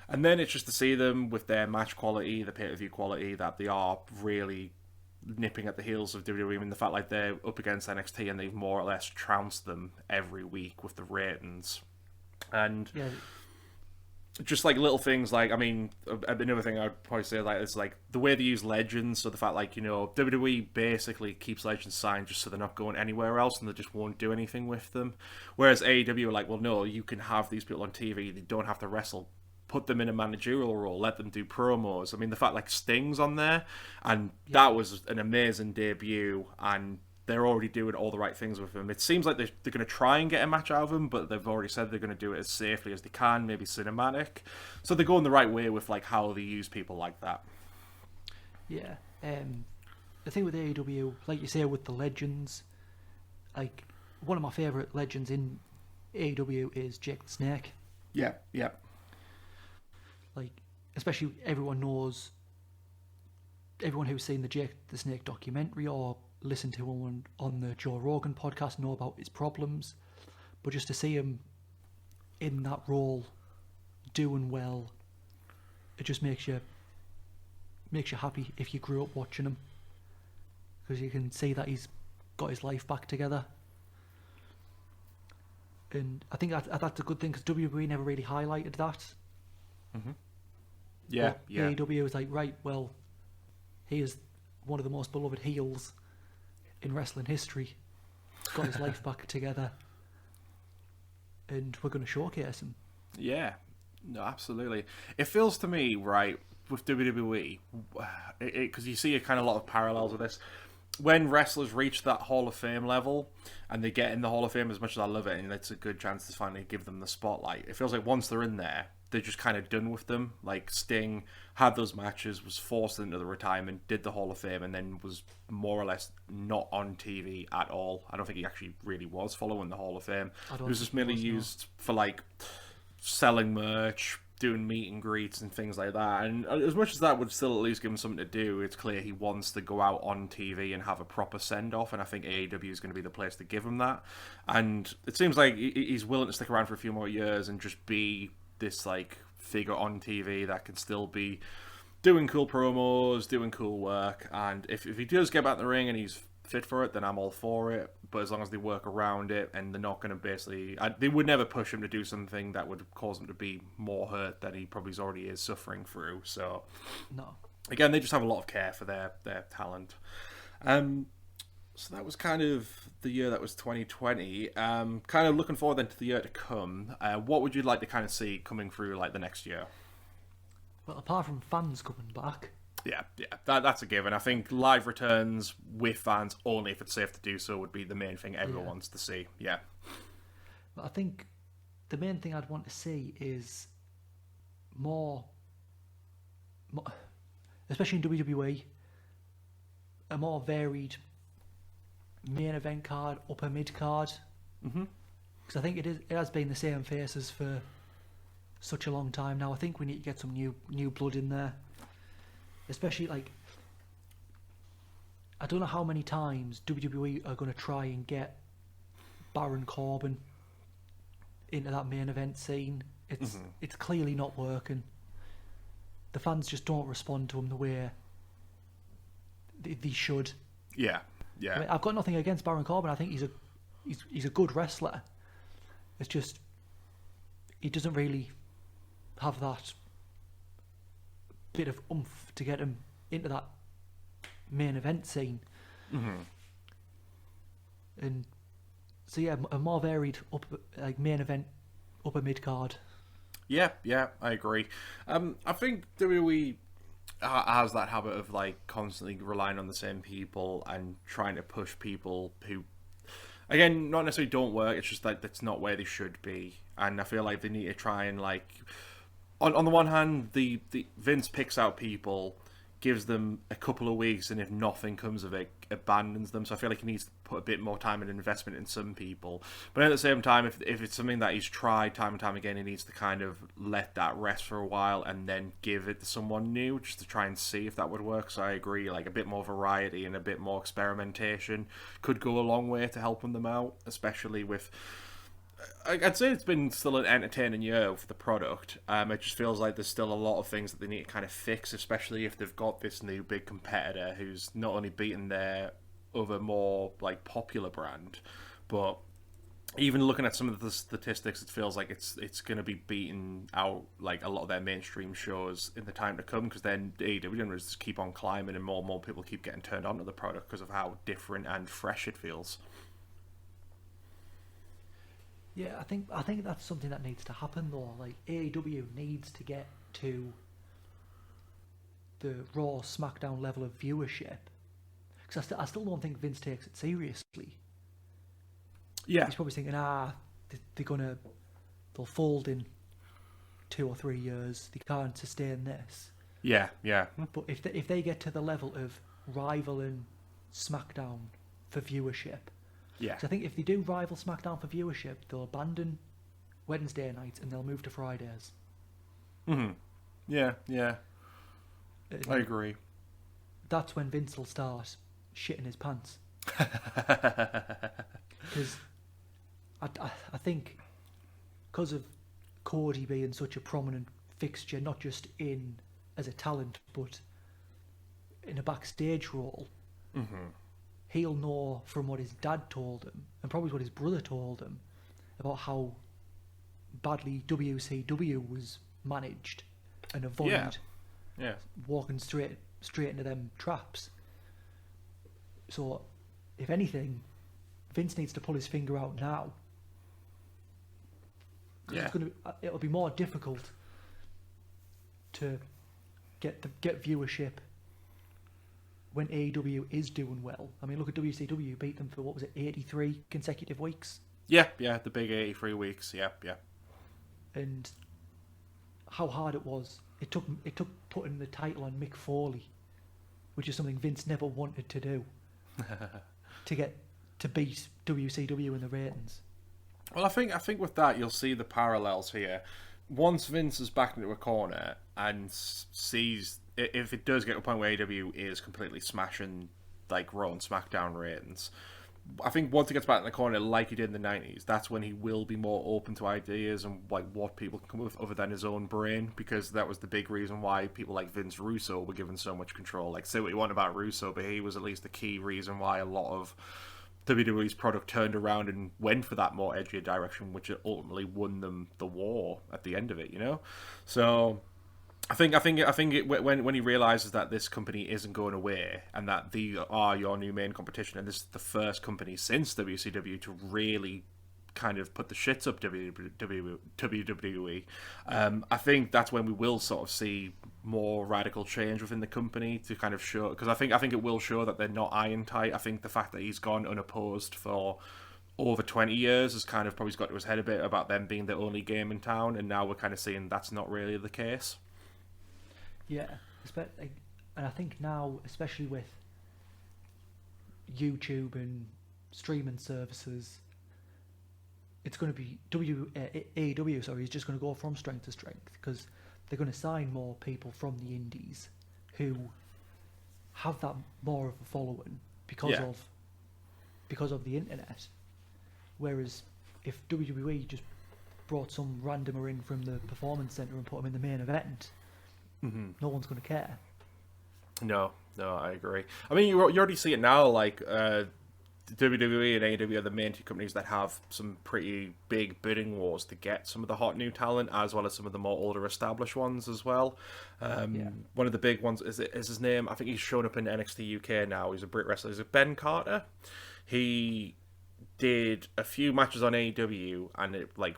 Speaker 2: and then it's just to see them with their match quality, the pay-per-view quality, that they are really nipping at the heels of WWE. I mean, the fact like they're up against NXT and they've more or less trounced them every week with the ratings, and just like little things like, I mean, another thing I'd probably say like is like the way they use legends. So the fact like, you know, WWE basically keeps legends signed just so they're not going anywhere else and they just won't do anything with them, whereas AEW are like, well, no, you can have these people on TV, they don't have to wrestle, put them in a managerial role, let them do promos. I mean, the fact like Sting's on there, and that was an amazing debut, and they're already doing all the right things with him. It seems like they're going to try and get a match out of him, but they've already said they're going to do it as safely as they can, maybe cinematic. So they're going the right way with like how they use people like that.
Speaker 3: Yeah. the thing with AEW, like you say, with the legends, like one of my favourite legends in AEW is Jake the Snake.
Speaker 2: Yeah, yeah.
Speaker 3: Like, especially everyone who's seen the Jake the Snake documentary or listened to him on the Joe Rogan podcast know about his problems. But just to see him in that role, doing well, it just makes you happy if you grew up watching him, because you can see that he's got his life back together. And I think that's a good thing, because WWE never really highlighted that.
Speaker 2: Mm-hmm. Yeah,
Speaker 3: but
Speaker 2: yeah.
Speaker 3: AEW was like, right, well, he is one of the most beloved heels in wrestling history. Got his life back together, and we're going to showcase him.
Speaker 2: Yeah, no, absolutely. It feels to me, right, with WWE, because you see a kind of lot of parallels with this. When wrestlers reach that Hall of Fame level and they get in the Hall of Fame, as much as I love it, and it's a good chance to finally give them the spotlight, it feels like once they're in there, they're just kind of done with them. Like Sting had those matches, was forced into the retirement, did the Hall of Fame, and then was more or less not on TV at all. I don't think he actually really was following the Hall of Fame. It was just merely used for like selling merch, doing meet and greets and things like that. And as much as that would still at least give him something to do, it's clear he wants to go out on TV and have a proper send-off, and I think AEW is going to be the place to give him that. And it seems like he's willing to stick around for a few more years and just be this like figure on TV that can still be doing cool promos, doing cool work. And if he does get back in the ring and he's fit for it, then I'm all for it. But as long as they work around it and they're not going to basically... they would never push him to do something that would cause him to be more hurt than he probably already is suffering through. So,
Speaker 3: no.
Speaker 2: Again, they just have a lot of care for their talent. So that was kind of the year that was 2020. Kind of looking forward then to the year to come. What would you like to kind of see coming through like the next year?
Speaker 3: Well, apart from fans coming back...
Speaker 2: Yeah, that's a given. I think live returns with fans, only if it's safe to do so, would be the main thing everyone wants to see. Yeah.
Speaker 3: But I think the main thing I'd want to see is more, especially in WWE, a more varied main event card, upper mid card. Because I think it has been the same faces for such a long time now. I think we need to get some new blood in there. Especially, like, I don't know how many times WWE are going to try and get Baron Corbin into that main event scene. It's clearly not working. The fans just don't respond to him the way they should.
Speaker 2: Yeah.
Speaker 3: I mean, I've got nothing against Baron Corbin. I think he's a good wrestler. It's just he doesn't really have that bit of oomph to get him into that main event scene. And so yeah, a more varied main event upper mid card. Yeah,
Speaker 2: I agree. I think WWE has that habit of like constantly relying on the same people and trying to push people who, again, not necessarily don't work. It's just like that's not where they should be, and I feel like they need to try and like. On the one hand, the Vince picks out people, gives them a couple of weeks, and if nothing comes of it, abandons them. So I feel like he needs to put a bit more time and investment in some people. But at the same time, if it's something that he's tried time and time again, he needs to kind of let that rest for a while and then give it to someone new, just to try and see if that would work. So I agree, like a bit more variety and a bit more experimentation could go a long way to helping them out, especially with... I'd say it's been still an entertaining year for the product. It just feels like there's still a lot of things that they need to kind of fix, especially if they've got this new big competitor who's not only beaten their other more like popular brand, but even looking at some of the statistics, it feels like it's going to be beating out like a lot of their mainstream shows in the time to come, because then AEW will just keep on climbing and more people keep getting turned on to the product because of how different and fresh it feels.
Speaker 3: Yeah, I think that's something that needs to happen though. Like AEW needs to get to the Raw SmackDown level of viewership, because I still don't think Vince takes it seriously.
Speaker 2: Yeah,
Speaker 3: he's probably thinking, they'll fold in 2 or 3 years. They can't sustain this.
Speaker 2: Yeah.
Speaker 3: But if they get to the level of rivaling SmackDown for viewership.
Speaker 2: Yeah.
Speaker 3: So I think if they do rival SmackDown for viewership, they'll abandon Wednesday nights and they'll move to Fridays.
Speaker 2: Mm-hmm. Yeah, yeah.
Speaker 3: And
Speaker 2: I agree.
Speaker 3: that's when Vince will start shitting his pants. Because I think because of Cody being such a prominent fixture, not just in as a talent, but in a backstage role, he'll know from what his dad told him, and probably what his brother told him, about how badly WCW was managed and avoid walking straight into them traps. So, if anything, Vince needs to pull his finger out now.
Speaker 2: Yeah.
Speaker 3: It'll be more difficult to get viewership when AEW is doing well. I mean, look at WCW, beat them for, what was it, 83 consecutive weeks?
Speaker 2: Yeah, the big 83 weeks, yeah.
Speaker 3: And how hard it was. It took putting the title on Mick Foley, which is something Vince never wanted to do, to beat WCW in the ratings.
Speaker 2: Well, I think with that you'll see the parallels here. Once Vince is back into a corner and sees, if it does get to a point where AEW is completely smashing like Raw and SmackDown ratings, I think once he gets back in the corner like he did in the 90s, that's when he will be more open to ideas and like what people can come up with other than his own brain, because that was the big reason why people like Vince Russo were given so much control. Like, say what you want about Russo, but he was at least the key reason why a lot of WWE's product turned around and went for that more edgier direction, which ultimately won them the war at the end of it, you know? So I think when he realizes that this company isn't going away and that these are your new main competition, and this is the first company since WCW to really kind of put the shits up WWE, I think that's when we will sort of see more radical change within the company to kind of show, because I think it will show that they're not iron tight. I think the fact that he's gone unopposed for over 20 years has kind of probably got to his head a bit about them being the only game in town, and now we're kind of seeing that's not really the case.
Speaker 3: Yeah, and I think now, especially with YouTube and streaming services, it's going to be AEW. Sorry, is just going to go from strength to strength, because they're going to sign more people from the indies who have that more of a following because of the internet. Whereas if WWE just brought some randomer in from the performance center and put him in the main event, no one's going to care.
Speaker 2: No, I agree. I mean, you already see it now. Like WWE and AEW are the main two companies that have some pretty big bidding wars to get some of the hot new talent, as well as some of the more older established ones as well. One of the big ones is his name. I think he's shown up in NXT UK now. He's a Brit wrestler. Is it Ben Carter? He did a few matches on AEW, and it like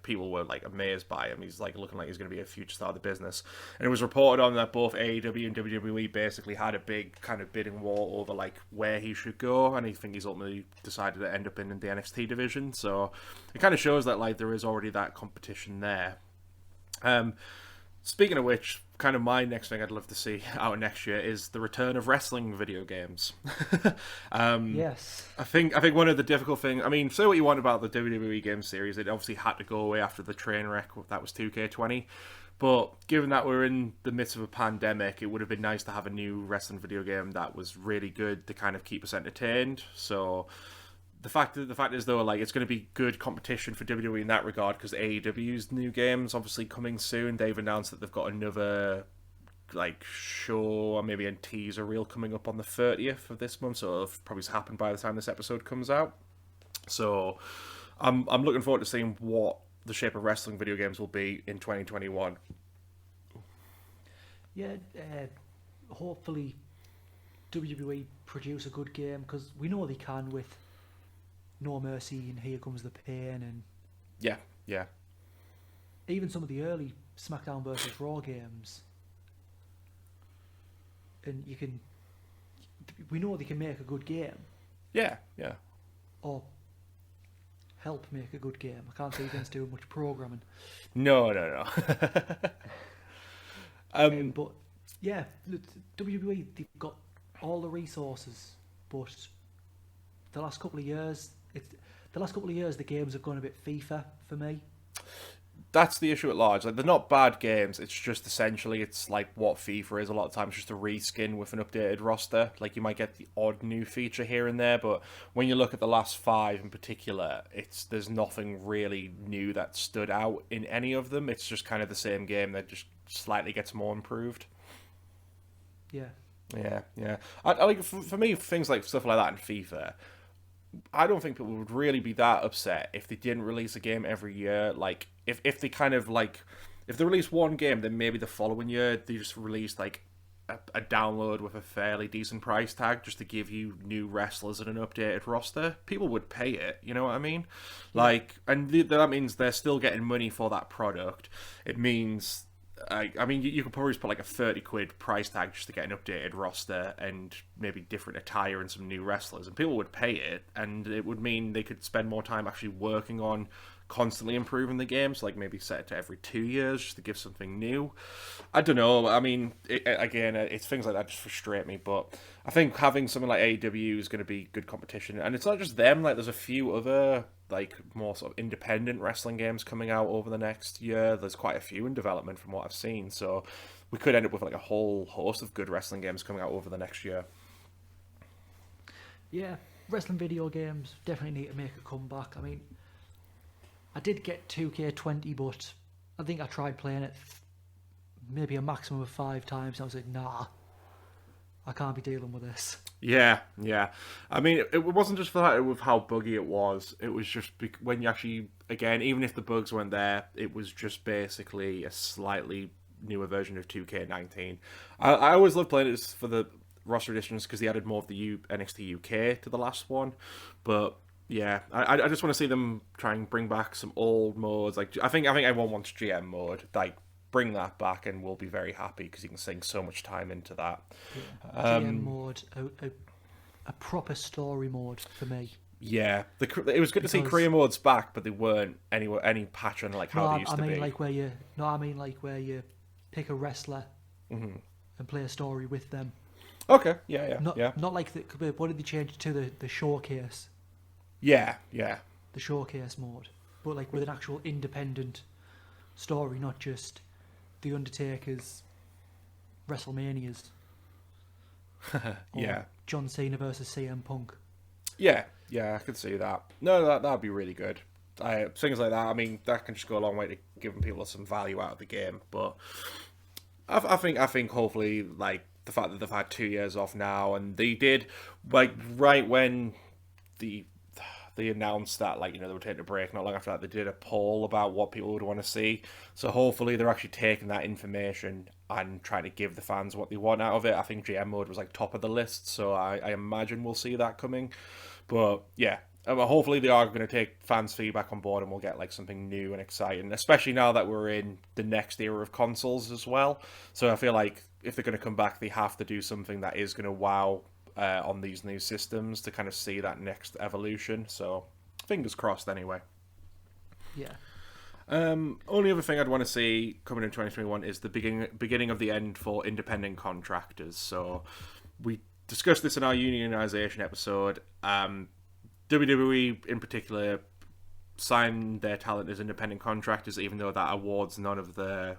Speaker 2: people were like amazed by him. He's like looking like he's going to be a future star of the business. And it was reported on that both AEW and WWE basically had a big kind of bidding war over like where he should go, and I think he's ultimately decided to end up in the NXT division. So it kind of shows that like there is already that competition there. Speaking of which, kind of my next thing I'd love to see out next year is the return of wrestling video games.
Speaker 3: Yes.
Speaker 2: I think one of the difficult things, I mean, say what you want about the WWE game series, it obviously had to go away after the train wreck that was 2K20. But given that we're in the midst of a pandemic, it would have been nice to have a new wrestling video game that was really good to kind of keep us entertained. So the fact is though, like, it's going to be good competition for WWE in that regard, because AEW's new game's obviously coming soon. They've announced that they've got another like show or maybe a teaser reel coming up on the 30th of this month, so it'll probably happen by the time this episode comes out. So I'm looking forward to seeing what the shape of wrestling video games will be in 2021.
Speaker 3: Yeah, hopefully WWE produce a good game, because we know they can with No Mercy and Here Comes the Pain, and
Speaker 2: yeah,
Speaker 3: even some of the early SmackDown versus Raw games. And we know they can make a good game.
Speaker 2: Yeah.
Speaker 3: Or help make a good game. I can't see Vince doing much programming.
Speaker 2: No.
Speaker 3: But yeah, WWE, they've got all the resources but the last couple of years, the games have gone a bit FIFA for me.
Speaker 2: That's the issue at large. Like, they're not bad games. It's just essentially it's like what FIFA is a lot of times, just a reskin with an updated roster. Like, you might get the odd new feature here and there, but when you look at the last 5 in particular, there's nothing really new that stood out in any of them. It's just kind of the same game that just slightly gets more improved.
Speaker 3: Yeah.
Speaker 2: Yeah. I like, for me, things like stuff like that in FIFA, I don't think people would really be that upset if they didn't release a game every year. Like, if they kind of like, if they release one game, then maybe the following year they just release like a download with a fairly decent price tag just to give you new wrestlers and an updated roster. People would pay it, you know what I mean? Like, and that means they're still getting money for that product. It means, I mean, you could probably just put like a 30 quid price tag just to get an updated roster and maybe different attire and some new wrestlers, and people would pay it, and it would mean they could spend more time actually working on constantly improving the game, so like maybe set it to every 2 years just to give something new. I don't know. I mean, it's things like that just frustrate me, but I think having something like AEW is going to be good competition, and it's not just them. Like, there's a few other like more sort of independent wrestling games coming out over the next year. There's quite a few in development from what I've seen, so we could end up with like a whole host of good wrestling games coming out over the next year.
Speaker 3: Yeah, wrestling video games definitely need to make a comeback. I mean, I did get 2K20, but I think I tried playing it maybe a maximum of 5 times. And I was like, nah, I can't be dealing with this.
Speaker 2: Yeah. I mean, it wasn't just for that with how buggy it was. It was just when you actually, again, even if the bugs weren't there, it was just basically a slightly newer version of 2K19. I always loved playing it for the roster editions because they added more of the NXT UK to the last one. But yeah, I just want to see them try and bring back some old modes. Like, I think everyone wants GM mode. Like, bring that back, and we'll be very happy because you can sink so much time into that.
Speaker 3: Yeah. GM mode, a proper story mode for me.
Speaker 2: Yeah, it was good to see career modes back, but they weren't any patch on like how they used to be.
Speaker 3: I mean like where you pick a wrestler and play a story with them.
Speaker 2: Okay, yeah.
Speaker 3: Not like what did they change to the showcase?
Speaker 2: Yeah.
Speaker 3: The showcase mode, but like with an actual independent story, not just the Undertaker's WrestleManias.
Speaker 2: Yeah.
Speaker 3: John Cena versus CM Punk.
Speaker 2: Yeah, I could see that. No, that'd be really good. Things like that, I mean, that can just go a long way to giving people some value out of the game. But I think hopefully, like, the fact that they've had 2 years off now, and they did, like, right when they announced that, like, you know, they were taking a break, not long after that, they did a poll about what people would want to see. So hopefully they're actually taking that information and trying to give the fans what they want out of it. I think GM mode was like top of the list, so I imagine we'll see that coming. But yeah, hopefully they are going to take fans' feedback on board, and we'll get like something new and exciting, especially now that we're in the next era of consoles as well. So I feel like if they're going to come back, they have to do something that is going to wow on these new systems to kind of see that next evolution. So fingers crossed anyway.
Speaker 3: Yeah.
Speaker 2: Only other thing I'd want to see coming in 2021 is the beginning of the end for independent contractors. So we discussed this in our unionization episode. WWE in particular signed their talent as independent contractors, even though that awards none of the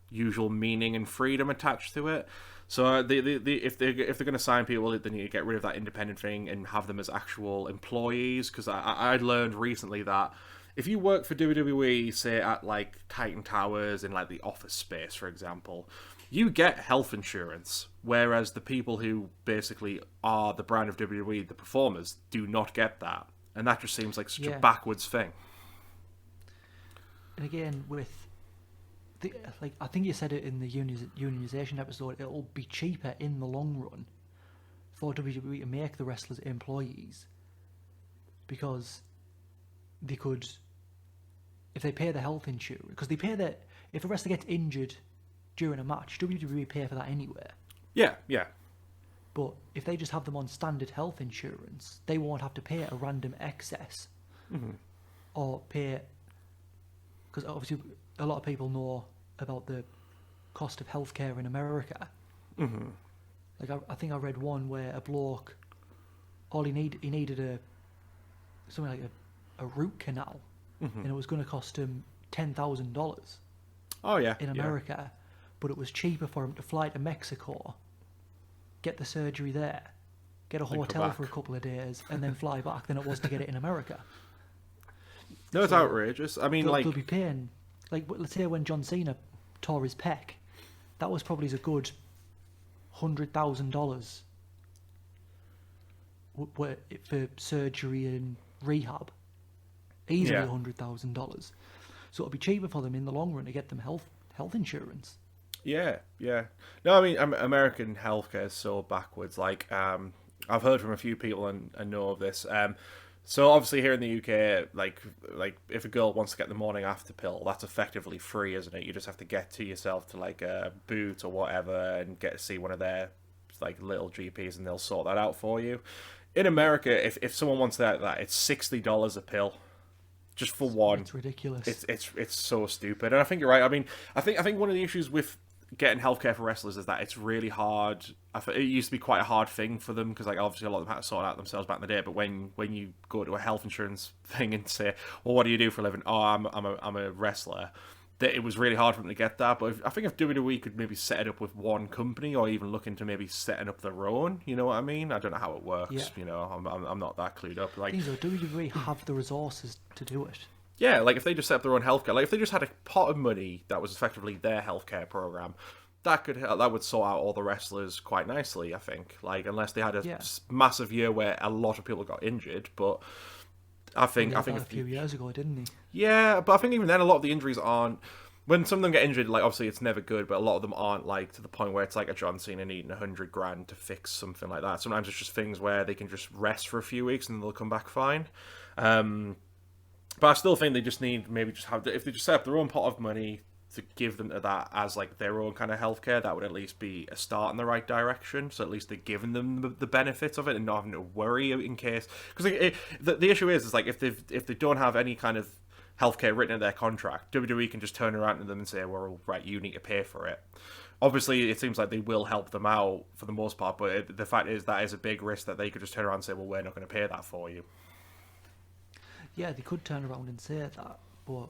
Speaker 2: usual meaning and freedom attached to it. So if they're going to sign people, they need to get rid of that independent thing and have them as actual employees. Because I learned recently that if you work for WWE, say at like Titan Towers in like the office space, for example, you get health insurance, whereas the people who basically are the brand of WWE, the performers, do not get that, and that just seems like such a backwards thing.
Speaker 3: And again, I think you said it in the unionization episode, it'll be cheaper in the long run for WWE to make the wrestlers employees, because they could, if they pay the health insurance, because they pay that if a wrestler gets injured during a match, WWE pay for that anyway.
Speaker 2: Yeah.
Speaker 3: But if they just have them on standard health insurance, they won't have to pay a random excess or pay, because obviously a lot of people know about the cost of healthcare in America. Like I think I read one where a bloke all he needed something like a root canal, and it was going to cost him $10,000
Speaker 2: Oh yeah.
Speaker 3: in America, but it was cheaper for him to fly to Mexico, get the surgery there, get a
Speaker 2: Then come
Speaker 3: hotel
Speaker 2: back.
Speaker 3: for a couple of days, and then fly back than it was to get it in America.
Speaker 2: No, it's outrageous. I mean,
Speaker 3: They'll be paying, like, let's say when John Cena tore his pec, that was probably a good $100,000 for surgery and rehab. Easily
Speaker 2: Yeah.
Speaker 3: $100,000. So it'll be cheaper for them in the long run to get them health insurance.
Speaker 2: Yeah, yeah. No, I mean, American healthcare is so backwards. Like, I've heard from a few people and know of this. So obviously here in the UK, like if a girl wants to get the morning after pill, that's effectively free, isn't it? You just have to get to yourself to like a boot or whatever and get to see one of their like little GPs and they'll sort that out for you. In America, if someone wants that, it's $60 a pill. Just for one.
Speaker 3: It's ridiculous.
Speaker 2: It's so stupid, and I think you're right. I mean, I think one of the issues with getting healthcare for wrestlers is that it's really hard. It used to be quite a hard thing for them because, like, obviously a lot of them had to sort it out themselves back in the day. But when you go to a health insurance thing and say, "Well, what do you do for a living?" "Oh, I'm a wrestler," that it was really hard for them to get that. But I think if WWE could maybe set it up with one company, or even look into maybe setting up their own, you know what I mean? I don't know how it works.
Speaker 3: Yeah.
Speaker 2: You know, I'm not that clued up. Like,
Speaker 3: These are WWE have the resources to do it.
Speaker 2: yeah, like if they just set up their own healthcare, like if they just had a pot of money that was effectively their healthcare program, that would sort out all the wrestlers quite nicely, I think. Like, unless they had a massive year where a lot of people got injured, but I think
Speaker 3: a few years ago, didn't he?
Speaker 2: Yeah, but I think even then a lot of the injuries aren't. When some of them get injured, like obviously it's never good, but a lot of them aren't like to the point where it's like a John Cena needing $100,000 to fix something like that. Sometimes it's just things where they can just rest for a few weeks and they'll come back fine. But I still think they just need maybe just have if they just set up their own pot of money to give them to that as like their own kind of healthcare, that would at least be a start in the right direction. So at least they're giving them the benefits of it and not having to worry in case. Because the issue is like if they don't have any kind of healthcare written in their contract, WWE can just turn around to them and say, "Well, right, you need to pay for it." Obviously, it seems like they will help them out for the most part, but the fact is that is a big risk that they could just turn around and say, "Well, we're not going to pay that for you."
Speaker 3: Yeah, they could turn around and say that, but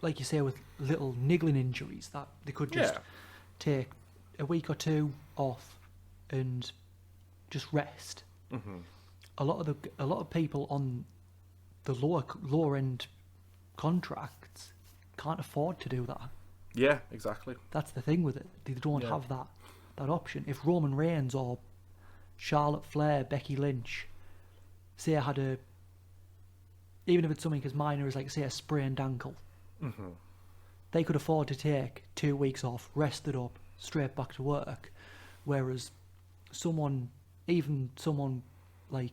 Speaker 3: like you say, with little niggling injuries, that they could just take a week or two off and just rest.
Speaker 2: Mm-hmm.
Speaker 3: A lot of people on the lower end contracts can't afford to do that.
Speaker 2: Yeah, exactly.
Speaker 3: That's the thing with it. They don't have that option. If Roman Reigns or Charlotte Flair, Becky Lynch, say I had even if it's something as minor as, like, say, a sprained ankle, they could afford to take 2 weeks off, rest it up, straight back to work. Whereas someone like,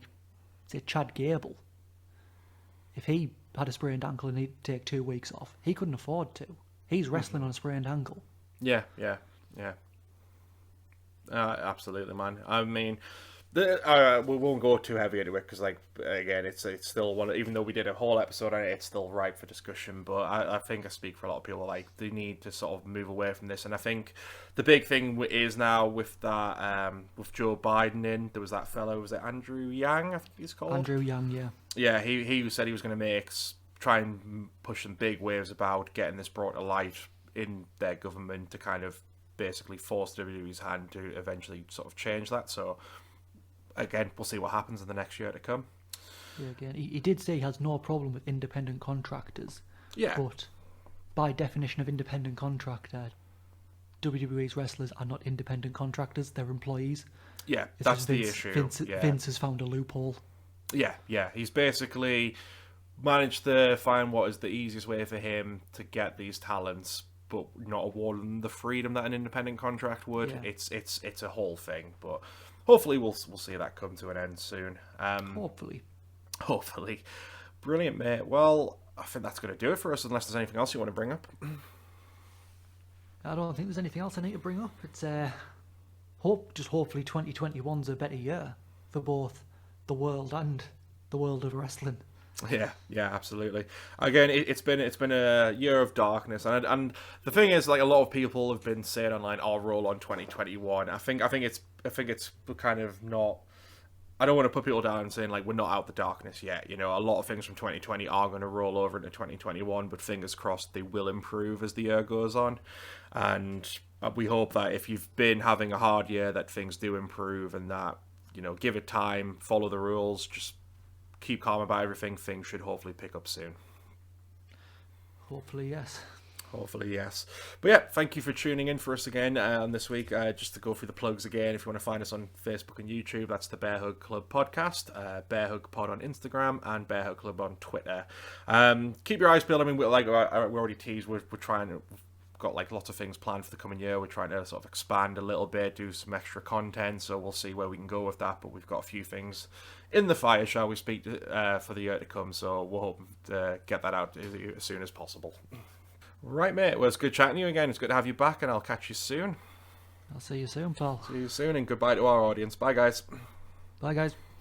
Speaker 3: say, Chad Gable, if he had a sprained ankle and he'd take 2 weeks off, he couldn't afford to. He's wrestling on a sprained ankle.
Speaker 2: Yeah. Absolutely, man. I mean, we won't go too heavy into it because, like, again, it's still one. Even though we did a whole episode on it, it's still ripe for discussion. But I think I speak for a lot of people. Like, they need to sort of move away from this. And I think the big thing is now with that, with Joe Biden in, there was that fellow. Was it Andrew Yang? I think he's called
Speaker 3: Andrew Yang, yeah.
Speaker 2: Yeah, he said he was going to try and push some big waves about getting this brought to light in their government to kind of basically force WWE's hand to eventually sort of change that. So again, we'll see what happens in the next year to come.
Speaker 3: Yeah, again, he did say he has no problem with independent contractors.
Speaker 2: Yeah.
Speaker 3: But by definition of independent contractor, WWE's wrestlers are not independent contractors, they're employees.
Speaker 2: Yeah,
Speaker 3: It's
Speaker 2: that's
Speaker 3: just
Speaker 2: the issue.
Speaker 3: Vince has found a loophole.
Speaker 2: Yeah. He's basically managed to find what is the easiest way for him to get these talents, but not award them the freedom that an independent contract would.
Speaker 3: Yeah.
Speaker 2: It's a whole thing, but hopefully we'll see that come to an end soon. Hopefully. Brilliant, mate. Well, I think that's going to do it for us, unless there's anything else you want to bring up.
Speaker 3: I don't think there's anything else I need to bring up. It's hopefully 2021's a better year for both the world and the world of wrestling.
Speaker 2: Yeah, absolutely. Again, it's been a year of darkness, and the thing is, like, a lot of people have been saying online, "I'll roll on 2021." I think it's kind of not I don't want to put people down and saying like we're not out the darkness yet. You know, a lot of things from 2020 are going to roll over into 2021, but fingers crossed they will improve as the year goes on. And we hope that if you've been having a hard year, that things do improve, and that, you know, give it time, follow the rules, just keep calm about everything. Things should hopefully pick up soon.
Speaker 3: Hopefully, yes.
Speaker 2: Hopefully, yes. But yeah, thank you for tuning in for us again on this week. Just to go through the plugs again, if you want to find us on Facebook and YouTube, that's the Bear Hug Club podcast, Bear Hug Pod on Instagram, and Bear Hug Club on Twitter. Keep your eyes peeled. I mean, we already teased, we're trying to... got like lots of things planned for the coming year. We're trying to sort of expand a little bit, do some extra content, so we'll see where we can go with that, but we've got a few things in the fire, shall we speak, for the year to come, so we'll hope to get that out as soon as possible. Right, mate, well, it's good chatting to you again. It's good to have you back, and I'll catch you soon.
Speaker 3: I'll see you soon, pal.
Speaker 2: See you soon, and goodbye to our audience. Bye, guys.
Speaker 3: Bye, guys.